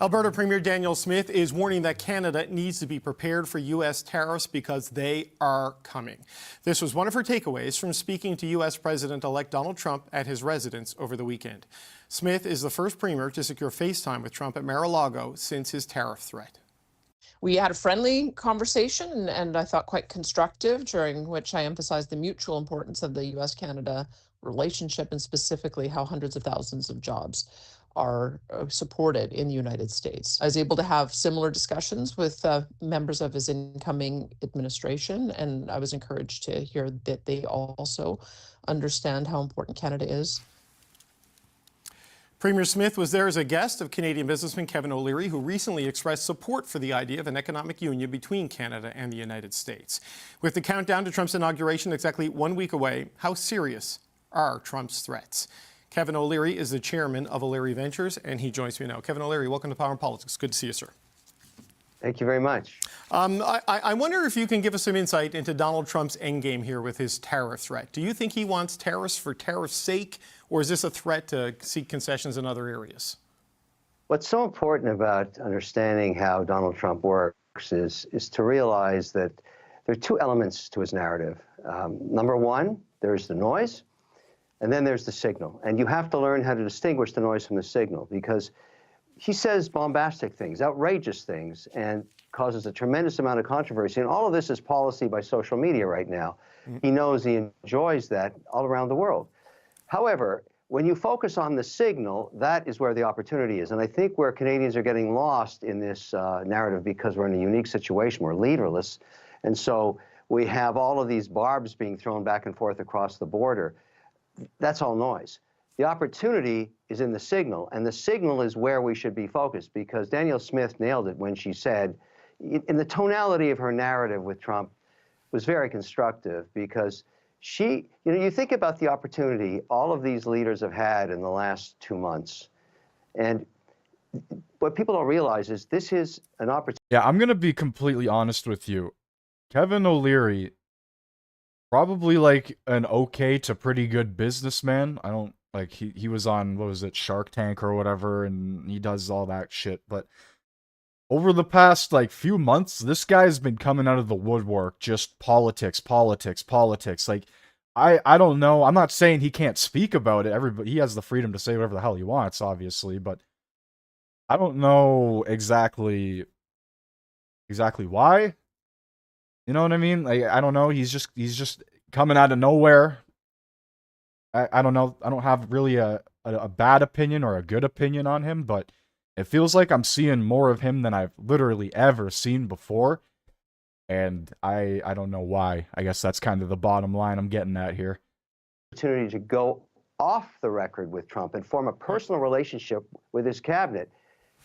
Alberta Premier Danielle Smith is warning that Canada needs to be prepared for U.S. tariffs because they are coming. This was one of her takeaways from speaking to U.S. President-elect Donald Trump at his residence over the weekend. Smith is the first premier to secure FaceTime with Trump at Mar-a-Lago since his tariff threat. We had a friendly conversation and I thought quite constructive, during which I emphasized the mutual importance of the U.S.-Canada relationship and specifically how hundreds of thousands of jobs are supported in the United States. I was able to have similar discussions with members of his incoming administration, and I was encouraged to hear that they also understand how important Canada is. Premier Smith was there as a guest of Canadian businessman Kevin O'Leary, who recently expressed support for the idea of an economic union between Canada and the United States. With the countdown to Trump's inauguration exactly 1 week away, how serious are Trump's threats? Kevin O'Leary is the chairman of O'Leary Ventures, and he joins me now. Kevin O'Leary, welcome to Power and Politics. Good to see you, sir. Thank you very much. I wonder if you can give us some insight into Donald Trump's endgame here with his tariff threat. Do you think he wants tariffs for tariff's sake, or is this a threat to seek concessions in other areas? What's so important about understanding how Donald Trump works is to realize that there are two elements to his narrative. Number one, there's the noise, and then there's the signal. And you have to learn how to distinguish the noise from the signal, because he says bombastic things, outrageous things, and causes a tremendous amount of controversy. And all of this is policy by social media right now. He knows he enjoys that all around the world. However, when you focus on the signal, that is where the opportunity is. And I think where Canadians are getting lost in this narrative, because we're in a unique situation, we're leaderless. And so we have all of these barbs being thrown back and forth across the border. That's all noise. The opportunity is in the signal, and the signal is where we should be focused, because Danielle Smith nailed it when she said, in the tonality of her narrative with Trump, was very constructive because she, you think about the opportunity all of these leaders have had in the last 2 months. And what people don't realize is this is an opportunity. Yeah, I'm going to be completely honest with you. Kevin O'Leary, probably like an okay to pretty good businessman. I don't, like, he was on, what was it, Shark Tank or whatever, and he does all that shit. But over the past, like, few months, this guy's been coming out of the woodwork, just politics. Like, I don't know. I'm not saying he can't speak about it. He has the freedom to say whatever the hell he wants, obviously, but I don't know exactly why. You know what I mean? Like, I don't know. He's just coming out of nowhere. I don't know. I don't have really a bad opinion or a good opinion on him, but it feels like I'm seeing more of him than I've literally ever seen before. And I don't know why. I guess that's kind of the bottom line I'm getting at here. Opportunity to go off the record with Trump and form a personal relationship with his cabinet.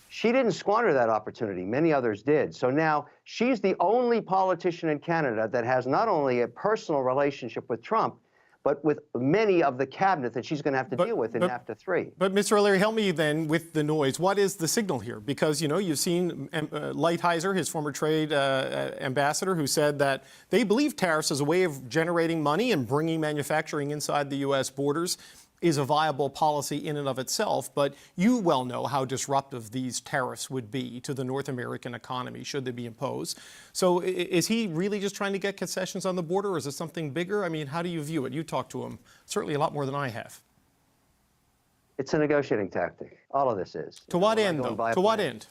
She didn't squander that opportunity. Many others did. So now she's the only politician in Canada that has not only a personal relationship with Trump, but with many of the cabinet that she's going to have to deal with in NAFTA 3. But Mr. O'Leary, help me then with the noise. What is the signal here? Because, you've seen Lighthizer, his former trade ambassador, who said that they believe tariffs as a way of generating money and bringing manufacturing inside the U.S. borders is a viable policy in and of itself, but you well know how disruptive these tariffs would be to the North American economy should they be imposed. So is he really just trying to get concessions on the border, or is it something bigger? I mean, how do you view it? You talk to him certainly a lot more than I have. It's a negotiating tactic. All of this is. To what end, though? To what end?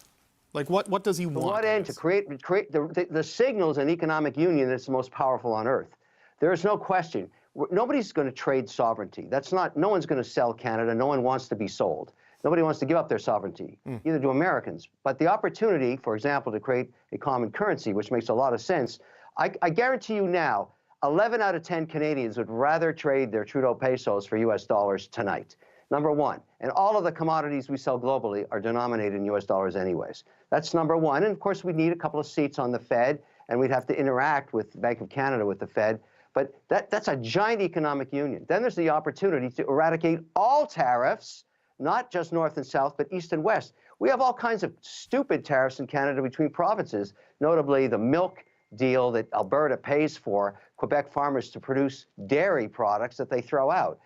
Like, what does he want? To what end? To create the signals an economic union that's the most powerful on earth. There is no question. Nobody's going to trade sovereignty. No one's going to sell Canada. No one wants to be sold. Nobody wants to give up their sovereignty, either do Americans. But the opportunity, for example, to create a common currency, which makes a lot of sense, I guarantee you now, 11 out of 10 Canadians would rather trade their Trudeau pesos for U.S. dollars tonight. Number one. And all of the commodities we sell globally are denominated in U.S. dollars anyways. That's number one. And of course, we'd need a couple of seats on the Fed, and we'd have to interact with the Bank of Canada with the Fed. But that's a giant economic union. Then there's the opportunity to eradicate all tariffs, not just North and South, but East and West. We have all kinds of stupid tariffs in Canada between provinces, notably the milk deal that Alberta pays for Quebec farmers to produce dairy products that they throw out.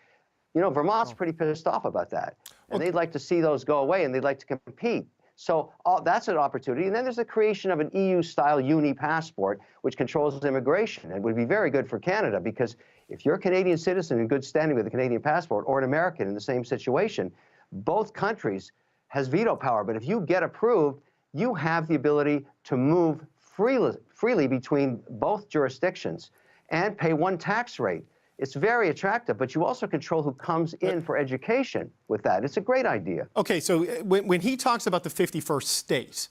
Vermont's pretty pissed off about that. And they'd like to see those go away, and they'd like to compete. So that's an opportunity. And then there's the creation of an EU-style uni-passport, which controls immigration. It would be very good for Canada, because if you're a Canadian citizen in good standing with a Canadian passport, or an American in the same situation, both countries has veto power. But if you get approved, you have the ability to move freely between both jurisdictions and pay one tax rate. It's very attractive, but you also control who comes in for education with that. It's a great idea. Okay, so when he talks about the 51st state,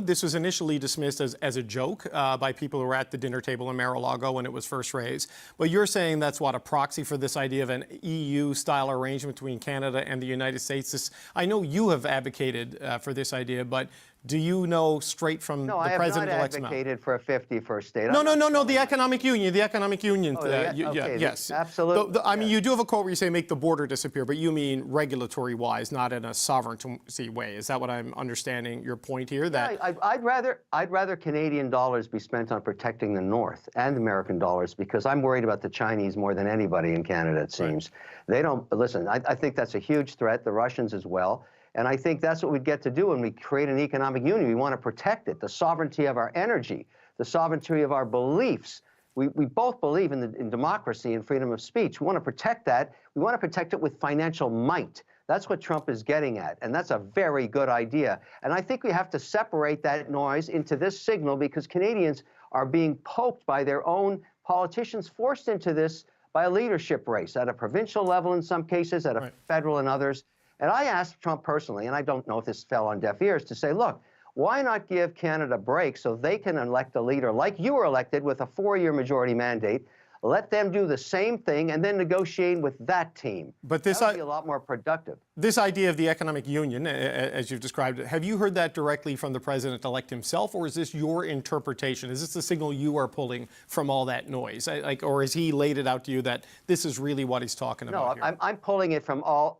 this was initially dismissed as a joke by people who were at the dinner table in Mar-a-Lago when it was first raised. But you're saying that's what, a proxy for this idea of an EU-style arrangement between Canada and the United States? I know you have advocated for this idea, but do you know straight from the president-elect's mouth? No, I have not advocated for a 51st state. No, the economic union. The economic union. Yes. Absolutely. I mean, you do have a quote where you say make the border disappear, but you mean regulatory-wise, not in a sovereignty way. Is that what I'm understanding your point here? That I'd rather Canadian dollars be spent on protecting the North and American dollars, because I'm worried about the Chinese more than anybody in Canada, it seems. Right. They don't listen. I think that's a huge threat. The Russians as well. And I think that's what we get to do when we create an economic union. We want to protect it, the sovereignty of our energy, the sovereignty of our beliefs. We both believe in democracy and freedom of speech. We want to protect that. We want to protect it with financial might. That's what Trump is getting at, and that's a very good idea. And I think we have to separate that noise into this signal, because Canadians are being poked by their own politicians, forced into this by a leadership race at a provincial level in some cases, at a federal and others. And I asked Trump personally, and I don't know if this fell on deaf ears, to say, look, why not give Canada a break so they can elect a leader like you were elected with a 4-year majority mandate, Let them do the same thing and then negotiate with that team. But this that would be a lot more productive. This idea of the economic union, as you've described it, have you heard that directly from the president-elect himself, or is this your interpretation? Is this the signal you are pulling from all that noise? Or has he laid it out to you that this is really what he's talking about here? No, I'm pulling it from all.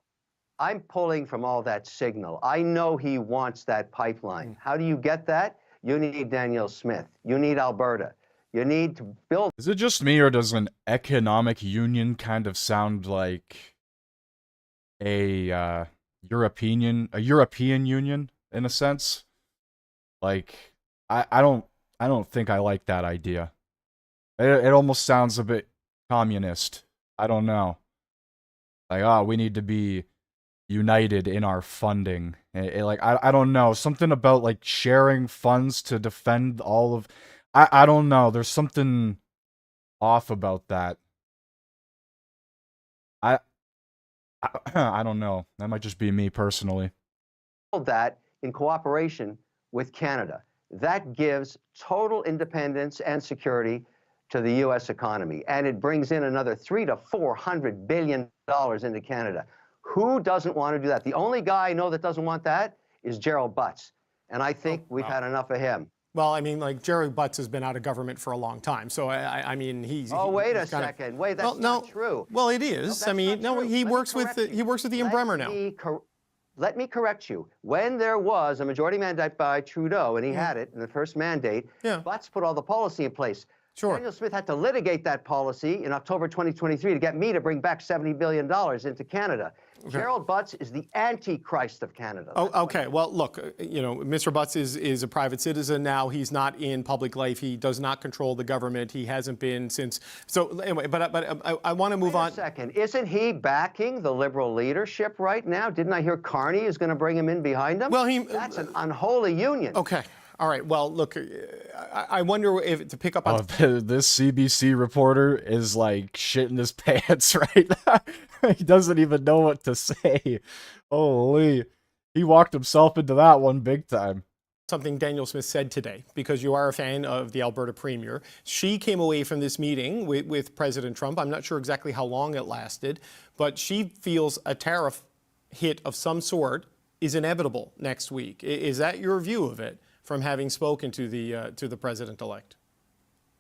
I'm pulling from all that signal. I know he wants that pipeline. How do you get that? You need Daniel Smith. You need Alberta. You need to build. Is it just me, or does an economic union kind of sound like a European union in a sense? Like, I don't think I like that idea. It almost sounds a bit communist. I don't know. Like, we need to be united in our funding. I don't know. Something about like sharing funds to defend all of. I don't know. There's something off about that. I don't know. That might just be me personally. That in cooperation with Canada. That gives total independence and security to the U.S. economy, and it brings in another $300 to $400 billion into Canada. Who doesn't want to do that? The only guy I know that doesn't want that is Gerald Butts, and I think we've had enough of him. Well, I mean, like, Jerry Butts has been out of government for a long time, so I mean, he's. Oh, wait a second. Wait, that's not true. Well, it is. I mean, no, he works with Ian Bremmer now. Let me correct you. When there was a majority mandate by Trudeau, and he had it in the first mandate, Butts put all the policy in place. Sure. Daniel Smith had to litigate that policy in October 2023 to get me to bring back $70 billion into Canada. Okay. Gerald Butts is the antichrist of Canada. Oh, okay. Well, look, you know, Mr. Butts is a private citizen now. He's not in public life. He does not control the government. He hasn't been since. So anyway, but I want to move on. Wait a second. Isn't he backing the Liberal leadership right now? Didn't I hear Carney is going to bring him in behind him? Well, that's an unholy union. Okay. All right. Well, look, I wonder if to pick up on this CBC reporter is like shitting his pants right now. He doesn't even know what to say. Holy, he walked himself into that one big time. Something Daniel Smith said today, because you are a fan of the Alberta Premier. She came away from this meeting with President Trump. I'm not sure exactly how long it lasted, but she feels a tariff hit of some sort is inevitable next week. Is that your view of it? From having spoken to the president-elect?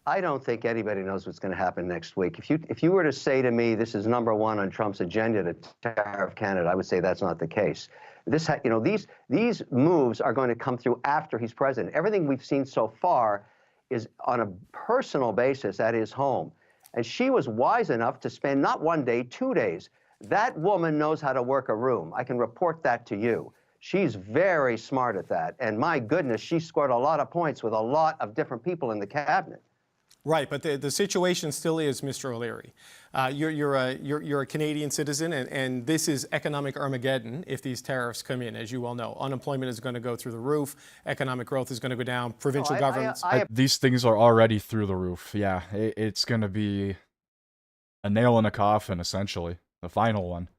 I don't think anybody knows what's going to happen next week. If you were to say to me, this is number one on Trump's agenda to tariff Canada, I would say that's not the case. These moves are going to come through after he's president. Everything we've seen so far is on a personal basis at his home. And she was wise enough to spend not 1 day, 2 days. That woman knows how to work a room. I can report that to you. She's very smart at that. And my goodness, she scored a lot of points with a lot of different people in the cabinet. Right, but the situation still is, Mr. O'Leary. You're a Canadian citizen, and this is economic Armageddon if these tariffs come in, as you well know. Unemployment is going to go through the roof. Economic growth is going to go down. Provincial governments. These things are already through the roof. Yeah, it's going to be a nail in a coffin, essentially. The final one.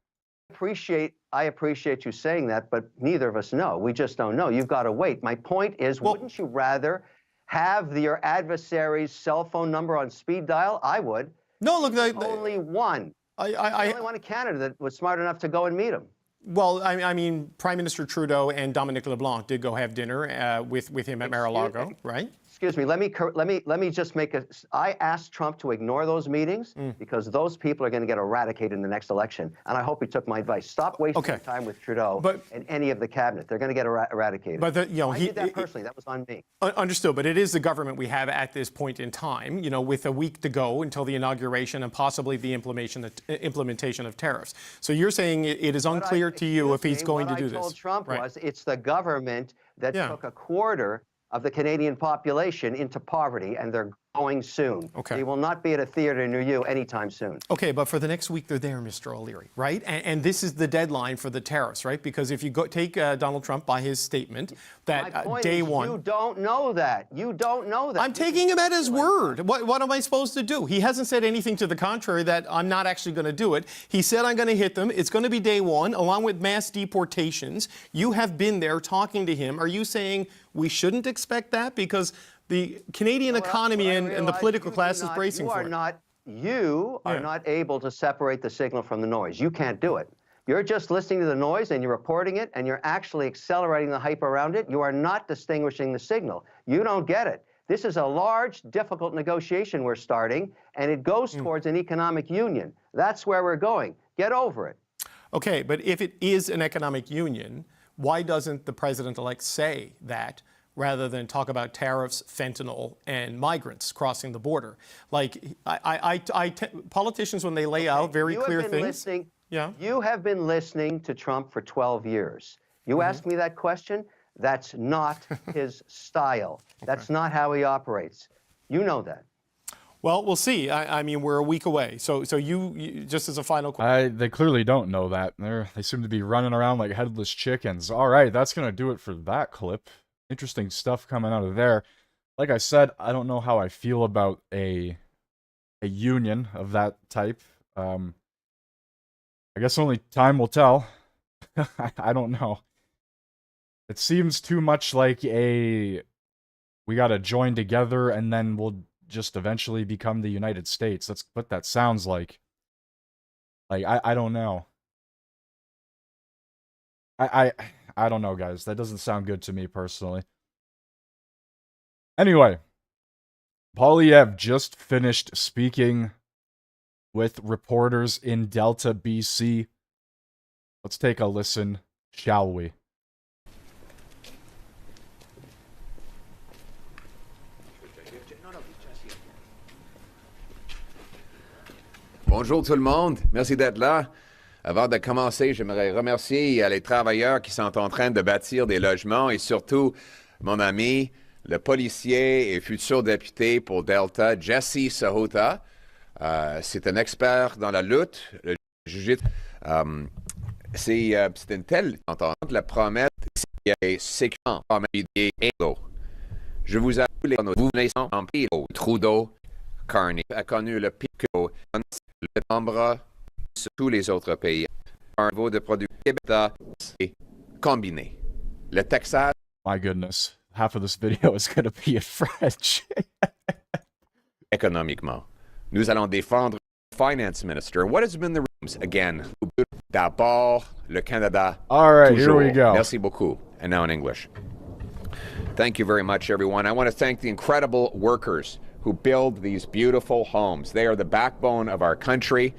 I appreciate you saying that, but neither of us know. We just don't know. You've got to wait. My point is, wouldn't you rather have your adversary's cell phone number on speed dial? I would. No, look, only one. The only one in Canada that was smart enough to go and meet him. Well, I mean, Prime Minister Trudeau and Dominic LeBlanc did go have dinner with him at Mar-a-Lago, right? Excuse me. Let me just make a. I asked Trump to ignore those meetings because those people are going to get eradicated in the next election, and I hope he took my advice. Stop wasting your time with Trudeau and any of the cabinet. They're going to get eradicated. But I did that personally. That was on me. Understood. But it is the government we have at this point in time. You know, with a week to go until the inauguration and possibly the implementation of tariffs. So you're saying it is unclear to you if he's going to do this. What I told Trump was it's the government that took a quarter of the Canadian population into poverty, and they're going soon. Okay. They will not be at a theater near you anytime soon. Okay, but for the next week, they're there, Mr. O'Leary, right? And this is the deadline for the tariffs, right? Because if you take Donald Trump by his statement that day one. You don't know that. You don't know that. I'm taking him at his word. What am I supposed to do? He hasn't said anything to the contrary that I'm not actually going to do it. He said I'm going to hit them. It's going to be day one, along with mass deportations. You have been there talking to him. Are you saying we shouldn't expect that? Because the Canadian economy and the political class is bracing for it. You are not able to separate the signal from the noise. You can't do it. You're just listening to the noise and you're reporting it and you're actually accelerating the hype around it. You are not distinguishing the signal. You don't get it. This is a large, difficult negotiation we're starting, and it goes towards an economic union. That's where we're going. Get over it. Okay, but if it is an economic union, why doesn't the president-elect say that rather than talk about tariffs, fentanyl, and migrants crossing the border? Like, politicians, when they lay out very clear things... You have been listening to Trump for 12 years. You ask me that question, that's not his style. That's not how he operates. You know that. Well, we'll see. I mean, we're a week away. So you just as a final question. They clearly don't know that. They seem to be running around like headless chickens. All right, that's going to do it for that clip. Interesting stuff coming out of there. Like I said, I don't know how I feel about a union of that type. I guess only time will tell. I don't know. It seems too much like we gotta join together and then we'll just eventually become the United States. That's what that sounds like. Like, I don't know. I don't know, guys. That doesn't sound good to me personally. Anyway, Poilievre just finished speaking with reporters in Delta, BC. Let's take a listen, shall we? Bonjour tout le monde, merci d'être là. Avant de commencer, j'aimerais remercier les travailleurs qui sont en train de bâtir des logements et surtout mon ami, le policier et futur député pour Delta, Jesse Sahota. C'est un expert dans la lutte, le jiu-jitsu. C'est une telle entente, la promesse est séquent en médias. Je vous avoue, vous venez en pile. Trudeau, Carney a connu le pic le nombre sur tous les autres pays. Un niveau de produits québécois est combiné. Le Texas. My goodness, half of this video is going to be in French. Économiquement. Nous allons défendre le finance minister. What has been the rooms? Again, d'abord, le Canada. All right, toujours. Here we go. Merci beaucoup. And now in English. Thank you very much, everyone. I want to thank the incredible workers who build these beautiful homes. They are the backbone of our country,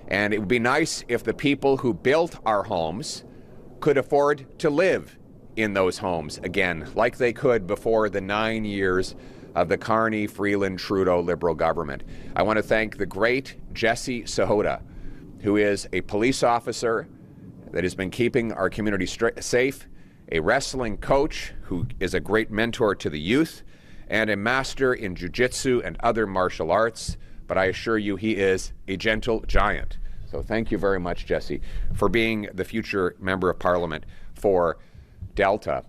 and it would be nice if the people who built our homes could afford to live in those homes again, like they could before the 9 years of the Carney, Freeland, Trudeau Liberal government. I want to thank the great Jesse Sahota, who is a police officer that has been keeping our community safe, a wrestling coach who is a great mentor to the youth, and a master in jiu-jitsu and other martial arts, but I assure you he is a gentle giant. So thank you very much, Jesse, for being the future member of parliament for Delta.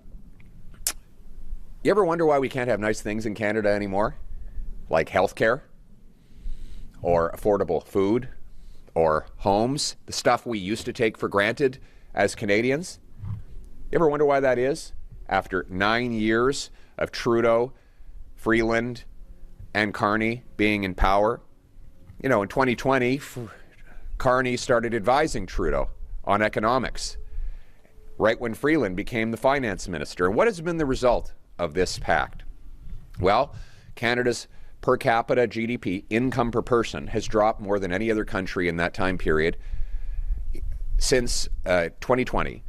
You ever wonder why we can't have nice things in Canada anymore? Like healthcare, or affordable food, or homes, the stuff we used to take for granted as Canadians? You ever wonder why that is? After 9 years of Trudeau, Freeland, and Carney being in power. You know, in 2020, Carney started advising Trudeau on economics, right when Freeland became the finance minister. And what has been the result of this pact? Well, Canada's per capita GDP, income per person, has dropped more than any other country in that time period. Since 2020,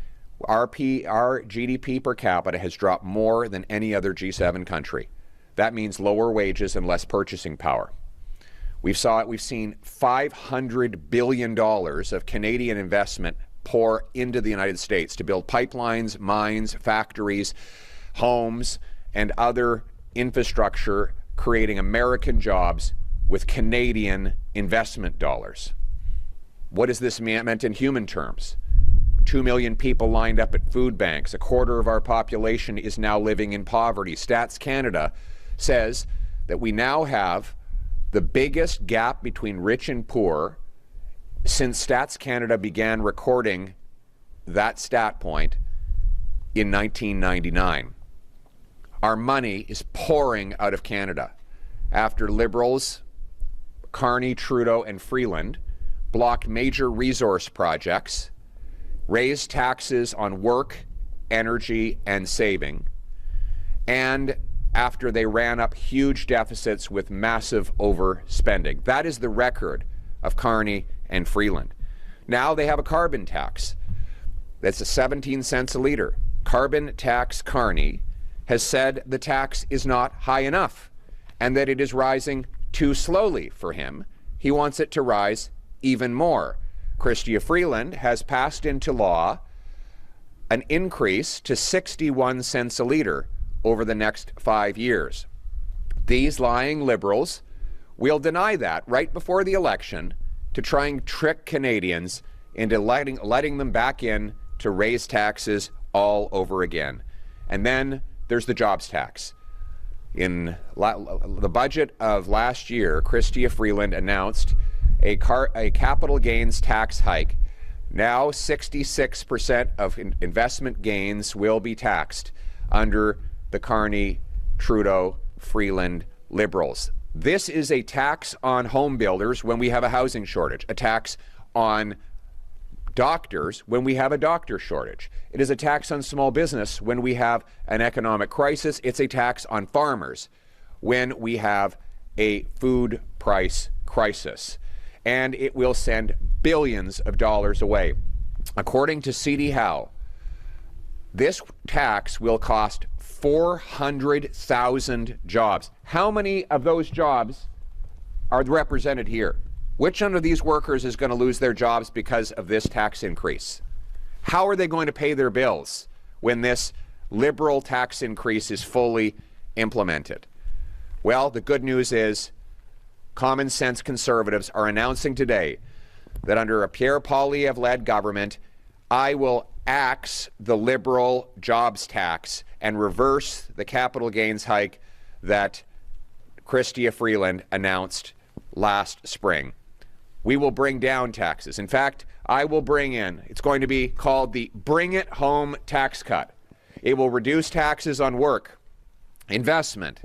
our GDP per capita has dropped more than any other G7 country. That means lower wages and less purchasing power. We've seen $500 billion of Canadian investment pour into the United States to build pipelines, mines, factories, homes, and other infrastructure, creating American jobs with Canadian investment dollars. What has this meant in human terms? 2 million people lined up at food banks. A quarter of our population is now living in poverty. Stats Canada says that we now have the biggest gap between rich and poor since Stats Canada began recording that stat point in 1999. Our money is pouring out of Canada after Liberals Carney, Trudeau, and Freeland blocked major resource projects, raised taxes on work, energy, and saving, and after they ran up huge deficits with massive overspending. That is the record of Carney and Freeland. Now they have a carbon tax that's 17 cents a liter. Carbon tax Carney has said the tax is not high enough and that it is rising too slowly for him. He wants it to rise even more. Chrystia Freeland has passed into law an increase to 61 cents a liter over the next 5 years. These lying Liberals will deny that right before the election to try and trick Canadians into letting them back in to raise taxes all over again. And then there's the jobs tax. In the budget of last year, Chrystia Freeland announced a capital gains tax hike. Now 66% of investment gains will be taxed under the Carney, Trudeau, Freeland Liberals. This is a tax on home builders when we have a housing shortage, a tax on doctors when we have a doctor shortage. It is a tax on small business when we have an economic crisis. It's a tax on farmers when we have a food price crisis. And it will send billions of dollars away. According to C.D. Howe, this tax will cost 400,000 jobs. How many of those jobs are represented here? Which one of these workers is going to lose their jobs because of this tax increase? How are they going to pay their bills when this Liberal tax increase is fully implemented? Well, the good news is common sense Conservatives are announcing today that under a Pierre Poilievre-led government, I will axe the Liberal jobs tax and reverse the capital gains hike that Chrystia Freeland announced last spring. We will bring down taxes. In fact, I will bring in, it's going to be called the Bring It Home tax cut. It will reduce taxes on work, investment,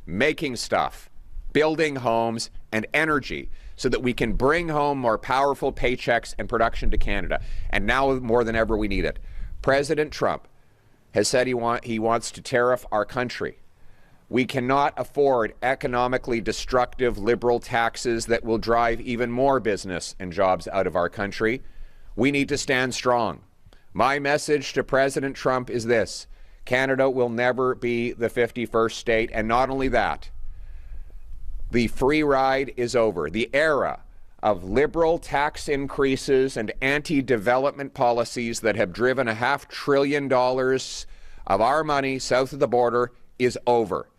making stuff, building homes, and energy so that we can bring home more powerful paychecks and production to Canada. And now more than ever, we need it. President Trump has said he wants to tariff our country. We cannot afford economically destructive Liberal taxes that will drive even more business and jobs out of our country. We need to stand strong. My message to President Trump is this: Canada will never be the 51st state, and not only that, the free ride is over. The era of Liberal tax increases and anti-development policies that have driven $500 billion of our money south of the border is over.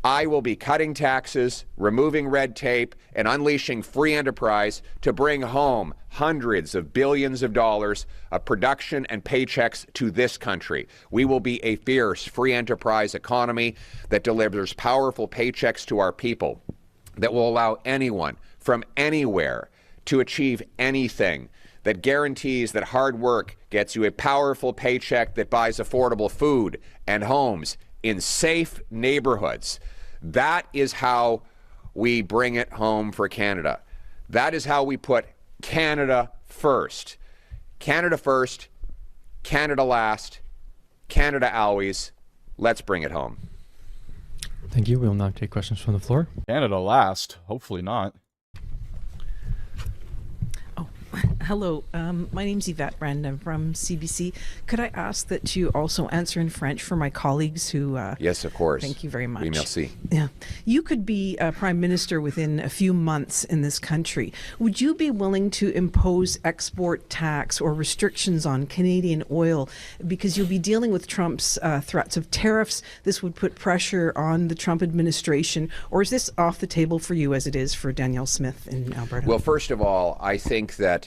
I will be cutting taxes, removing red tape, and unleashing free enterprise to bring home hundreds of billions of dollars of production and paychecks to this country. We will be a fierce free enterprise economy that delivers powerful paychecks to our people, that will allow anyone from anywhere to achieve anything, that guarantees that hard work gets you a powerful paycheck that buys affordable food and homes in safe neighborhoods. That is how we bring it home for Canada. That is how we put Canada first. Canada first, Canada last, Canada always. Let's bring it home. Thank you. We'll now take questions from the floor. Canada last. Hopefully not. Hello, my name's Yvette Brand. I'm from CBC. Could I ask that you also answer in French for my colleagues who... Yes, of course. Thank you very much. Oui, merci. Yeah. You could be Prime Minister within a few months in this country. Would you be willing to impose export tax or restrictions on Canadian oil? Because you'll be dealing with Trump's threats of tariffs. This would put pressure on the Trump administration. Or is this off the table for you as it is for Danielle Smith in Alberta? Well, first of all, I think that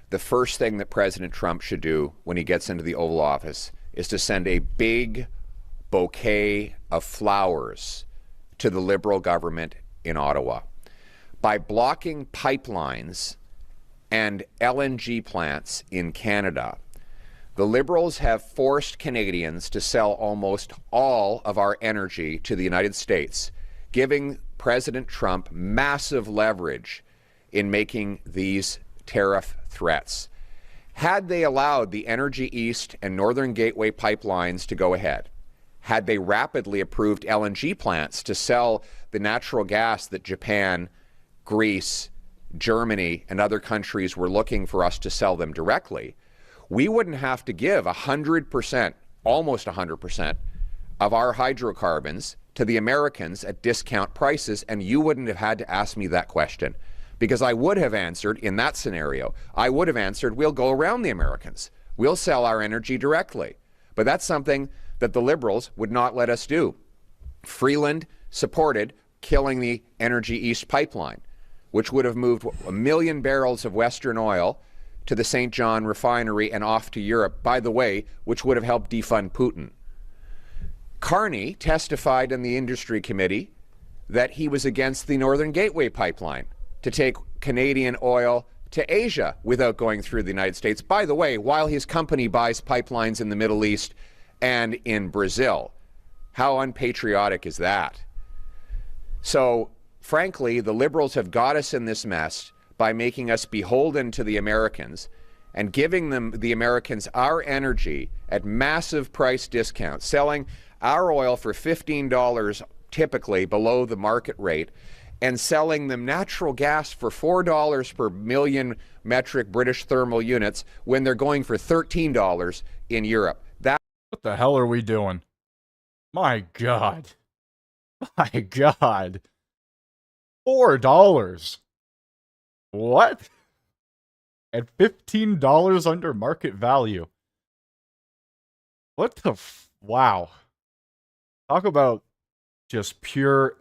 the first thing that President Trump should do when he gets into the Oval Office is to send a big bouquet of flowers to the Liberal government in Ottawa. By blocking pipelines and LNG plants in Canada, the Liberals have forced Canadians to sell almost all of our energy to the United States, giving President Trump massive leverage in making these tariff threats. Had they allowed the Energy East and Northern Gateway pipelines to go ahead, had they rapidly approved LNG plants to sell the natural gas that Japan, Greece, Germany, and other countries were looking for us to sell them directly, we wouldn't have to give 100%, almost 100%, of our hydrocarbons to the Americans at discount prices, and you wouldn't have had to ask me that question. Because I would have answered, in that scenario, I would have answered, we'll go around the Americans. We'll sell our energy directly. But that's something that the Liberals would not let us do. Freeland supported killing the Energy East pipeline, which would have moved 1 million barrels of Western oil to the St. John refinery and off to Europe, by the way, which would have helped defund Putin. Carney testified in the industry committee that he was against the Northern Gateway pipeline to take Canadian oil to Asia without going through the United States. By the way, while his company buys pipelines in the Middle East and in Brazil. How unpatriotic is that? So, frankly, the Liberals have got us in this mess by making us beholden to the Americans and giving them, the Americans, our energy at massive price discounts, selling our oil for $15 typically below the market rate, and selling them natural gas for $4 per million metric British thermal units when they're going for $13 in Europe. What the hell are we doing? My God. My God. $4. What? At $15 under market value. What the wow. Talk about just pure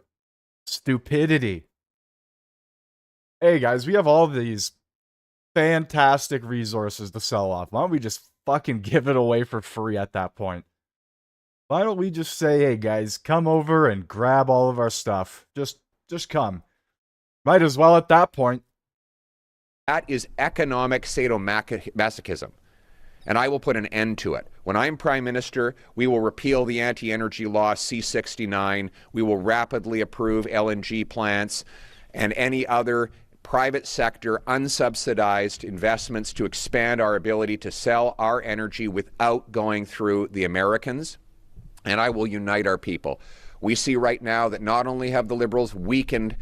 stupidity. Hey guys, we have all these fantastic resources to sell off. Why don't we just fucking give it away for free at that point? Why don't we just say, hey guys, come over and grab all of our stuff. Just come. Might as well at that point. That is economic sadomasochism. And I will put an end to it. When I'm Prime Minister, we will repeal the anti-energy law C-69. We will rapidly approve LNG plants and any other private sector unsubsidized investments to expand our ability to sell our energy without going through the Americans. And I will unite our people. We see right now that not only have the Liberals weakened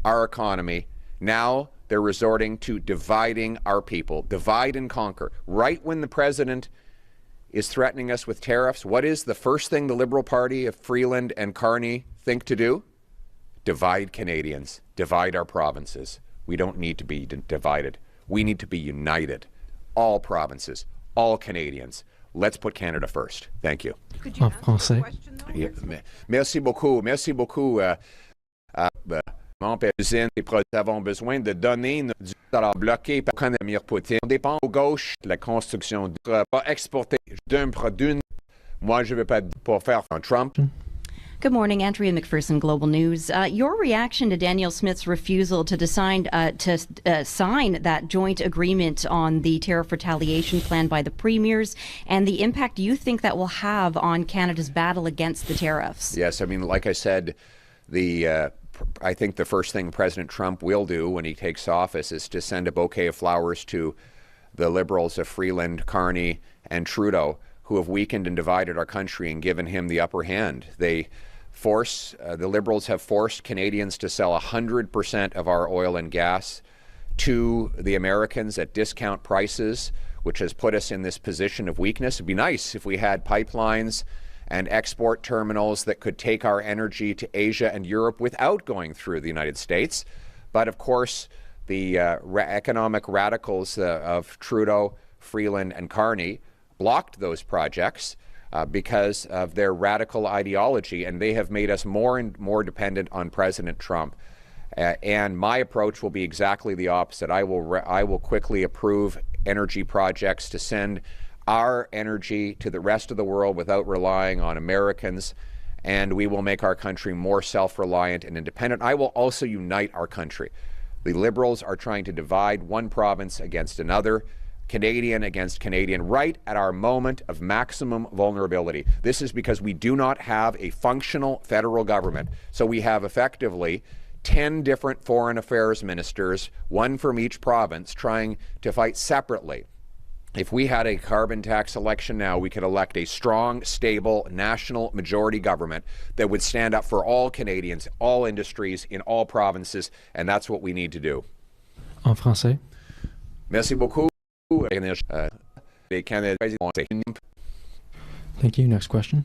our economy, now they're resorting to dividing our people. Divide and conquer. Right when the president is threatening us with tariffs, what is the first thing the Liberal Party of Freeland and Carney think to do? Divide Canadians. Divide our provinces. We don't need to be divided. We need to be united. All provinces, all Canadians. Let's put Canada first. Thank you. En français. Merci beaucoup. Merci beaucoup. Nous avons besoin de donner du dollar bloqué par Vladimir Poutine. On dépend aux gauches de la construction. Pas exporter d'une. Moi, je ne veux pas pour faire un Trump. Good morning, Andrea McPherson, Global News. Your reaction to Danielle Smith's refusal to sign that joint agreement on the tariff retaliation plan by the premiers, and the impact you think that will have on Canada's battle against the tariffs? Yes, I mean, like I said, I think the first thing President Trump will do when he takes office is to send a bouquet of flowers to the Liberals of Freeland, Carney, and Trudeau, who have weakened and divided our country and given him the upper hand. The Liberals have forced Canadians to sell 100% of our oil and gas to the Americans at discount prices, which has put us in this position of weakness. It'd be nice if we had pipelines and export terminals that could take our energy to Asia and Europe without going through the United States. But of course, the economic radicals of Trudeau, Freeland, and Carney blocked those projects because of their radical ideology, and they have made us more and more dependent on President Trump. And my approach will be exactly the opposite. I will quickly approve energy projects to send our energy to the rest of the world without relying on Americans, and we will make our country more self-reliant and independent. I will also unite our country. The Liberals are trying to divide one province against another, Canadian against Canadian, right at our moment of maximum vulnerability. This is because we do not have a functional federal government. So we have effectively 10 different foreign affairs ministers, one from each province, trying to fight separately. If we had a carbon tax election now, we could elect a strong, stable, national majority government that would stand up for all Canadians, all industries, in all provinces, and that's what we need to do. En français. Merci beaucoup. Thank you. Next question.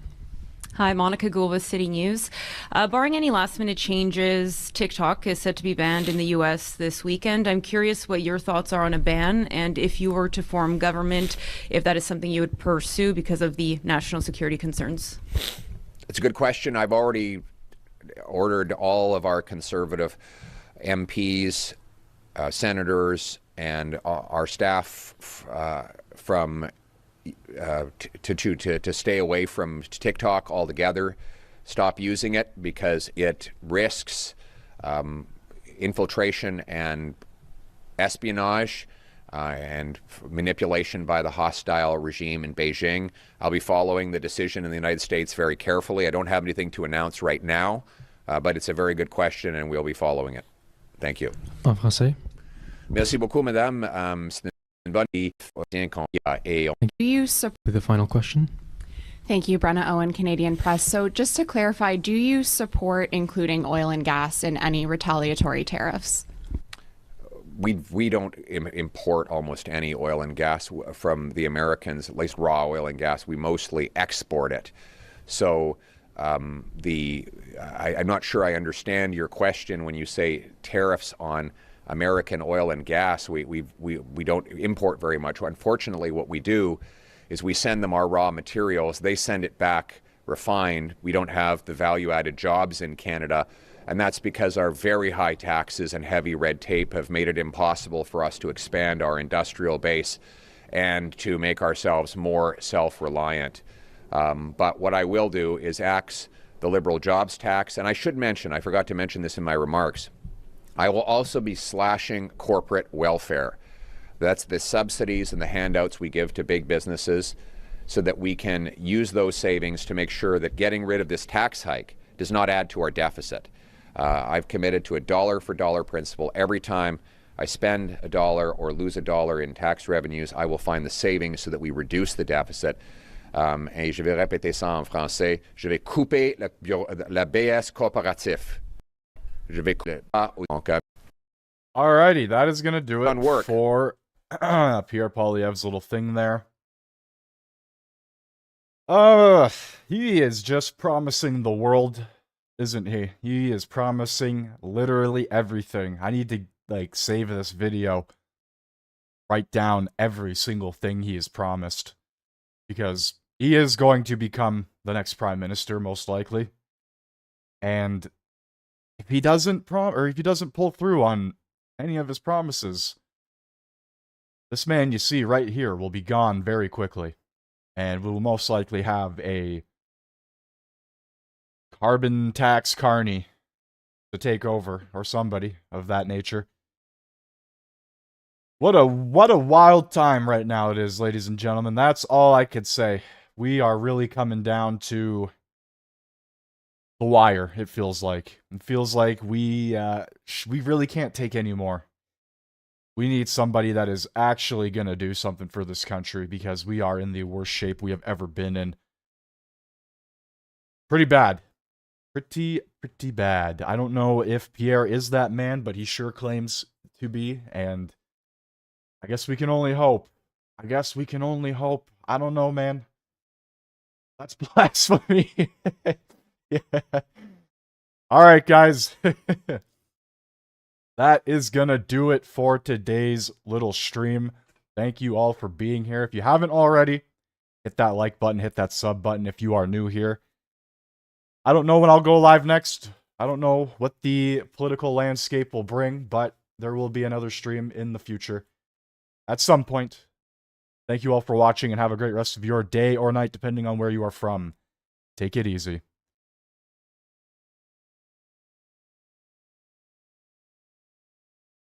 Hi, Monica Gould with City News. Barring any last-minute changes, TikTok is set to be banned in the U.S. this weekend. I'm curious what your thoughts are on a ban, and if you were to form government, if that is something you would pursue because of the national security concerns. It's a good question. I've already ordered all of our Conservative MPs, senators, and our staff to stay away from TikTok altogether, stop using it because it risks infiltration and espionage and manipulation by the hostile regime in Beijing. I'll be following the decision in the United States very carefully. I don't have anything to announce right now, but it's a very good question and we'll be following it. Thank you. En français. Merci beaucoup, madame. Do you With the final question. Thank you, Brenna Owen, Canadian Press. So just to clarify, do you support including oil and gas in any retaliatory tariffs? We don't import almost any oil and gas from the Americans, at least raw oil and gas. We mostly export it. So I'm not sure I understand your question when you say tariffs on American oil and gas. We don't import very much. Unfortunately, what we do is we send them our raw materials. They send it back refined. We don't have the value-added jobs in Canada, and that's because our very high taxes and heavy red tape have made it impossible for us to expand our industrial base and to make ourselves more self-reliant. But what I will do is axe the Liberal jobs tax, and I should mention, I forgot to mention this in my remarks, I will also be slashing corporate welfare. That's the subsidies and the handouts we give to big businesses so that we can use those savings to make sure that getting rid of this tax hike does not add to our deficit. I've committed to a dollar-for-dollar principle. Every time I spend a dollar or lose a dollar in tax revenues, I will find the savings so that we reduce the deficit. Et je vais répéter ça en français. Je vais couper la BS corporatif. Alrighty, that is going to do it for Pierre Poilievre's little thing there. He is just promising the world, isn't he? He is promising literally everything. I need to, save this video, write down every single thing he has promised, because he is going to become the next prime minister, most likely. And if he doesn't pull through on any of his promises, this man you see right here will be gone very quickly, and we will most likely have a carbon tax carney to take over, or somebody of that nature. What a wild time right now it is, ladies and gentlemen. That's all I could say. We are really coming down to the wire, it feels like. It feels like we really can't take any more. We need somebody that is actually going to do something for this country, because we are in the worst shape we have ever been in. Pretty bad. Pretty bad. I don't know if Pierre is that man, but he sure claims to be, and I guess we can only hope. I don't know, man. That's blasphemy. Yeah. Alright, guys. That is gonna do it for today's little stream. Thank you all for being here. If you haven't already, hit that like button, hit that sub button if you are new here. I don't know when I'll go live next. I don't know what the political landscape will bring, but there will be another stream in the future at some point. Thank you all for watching, and have a great rest of your day or night, depending on where you are from. Take it easy.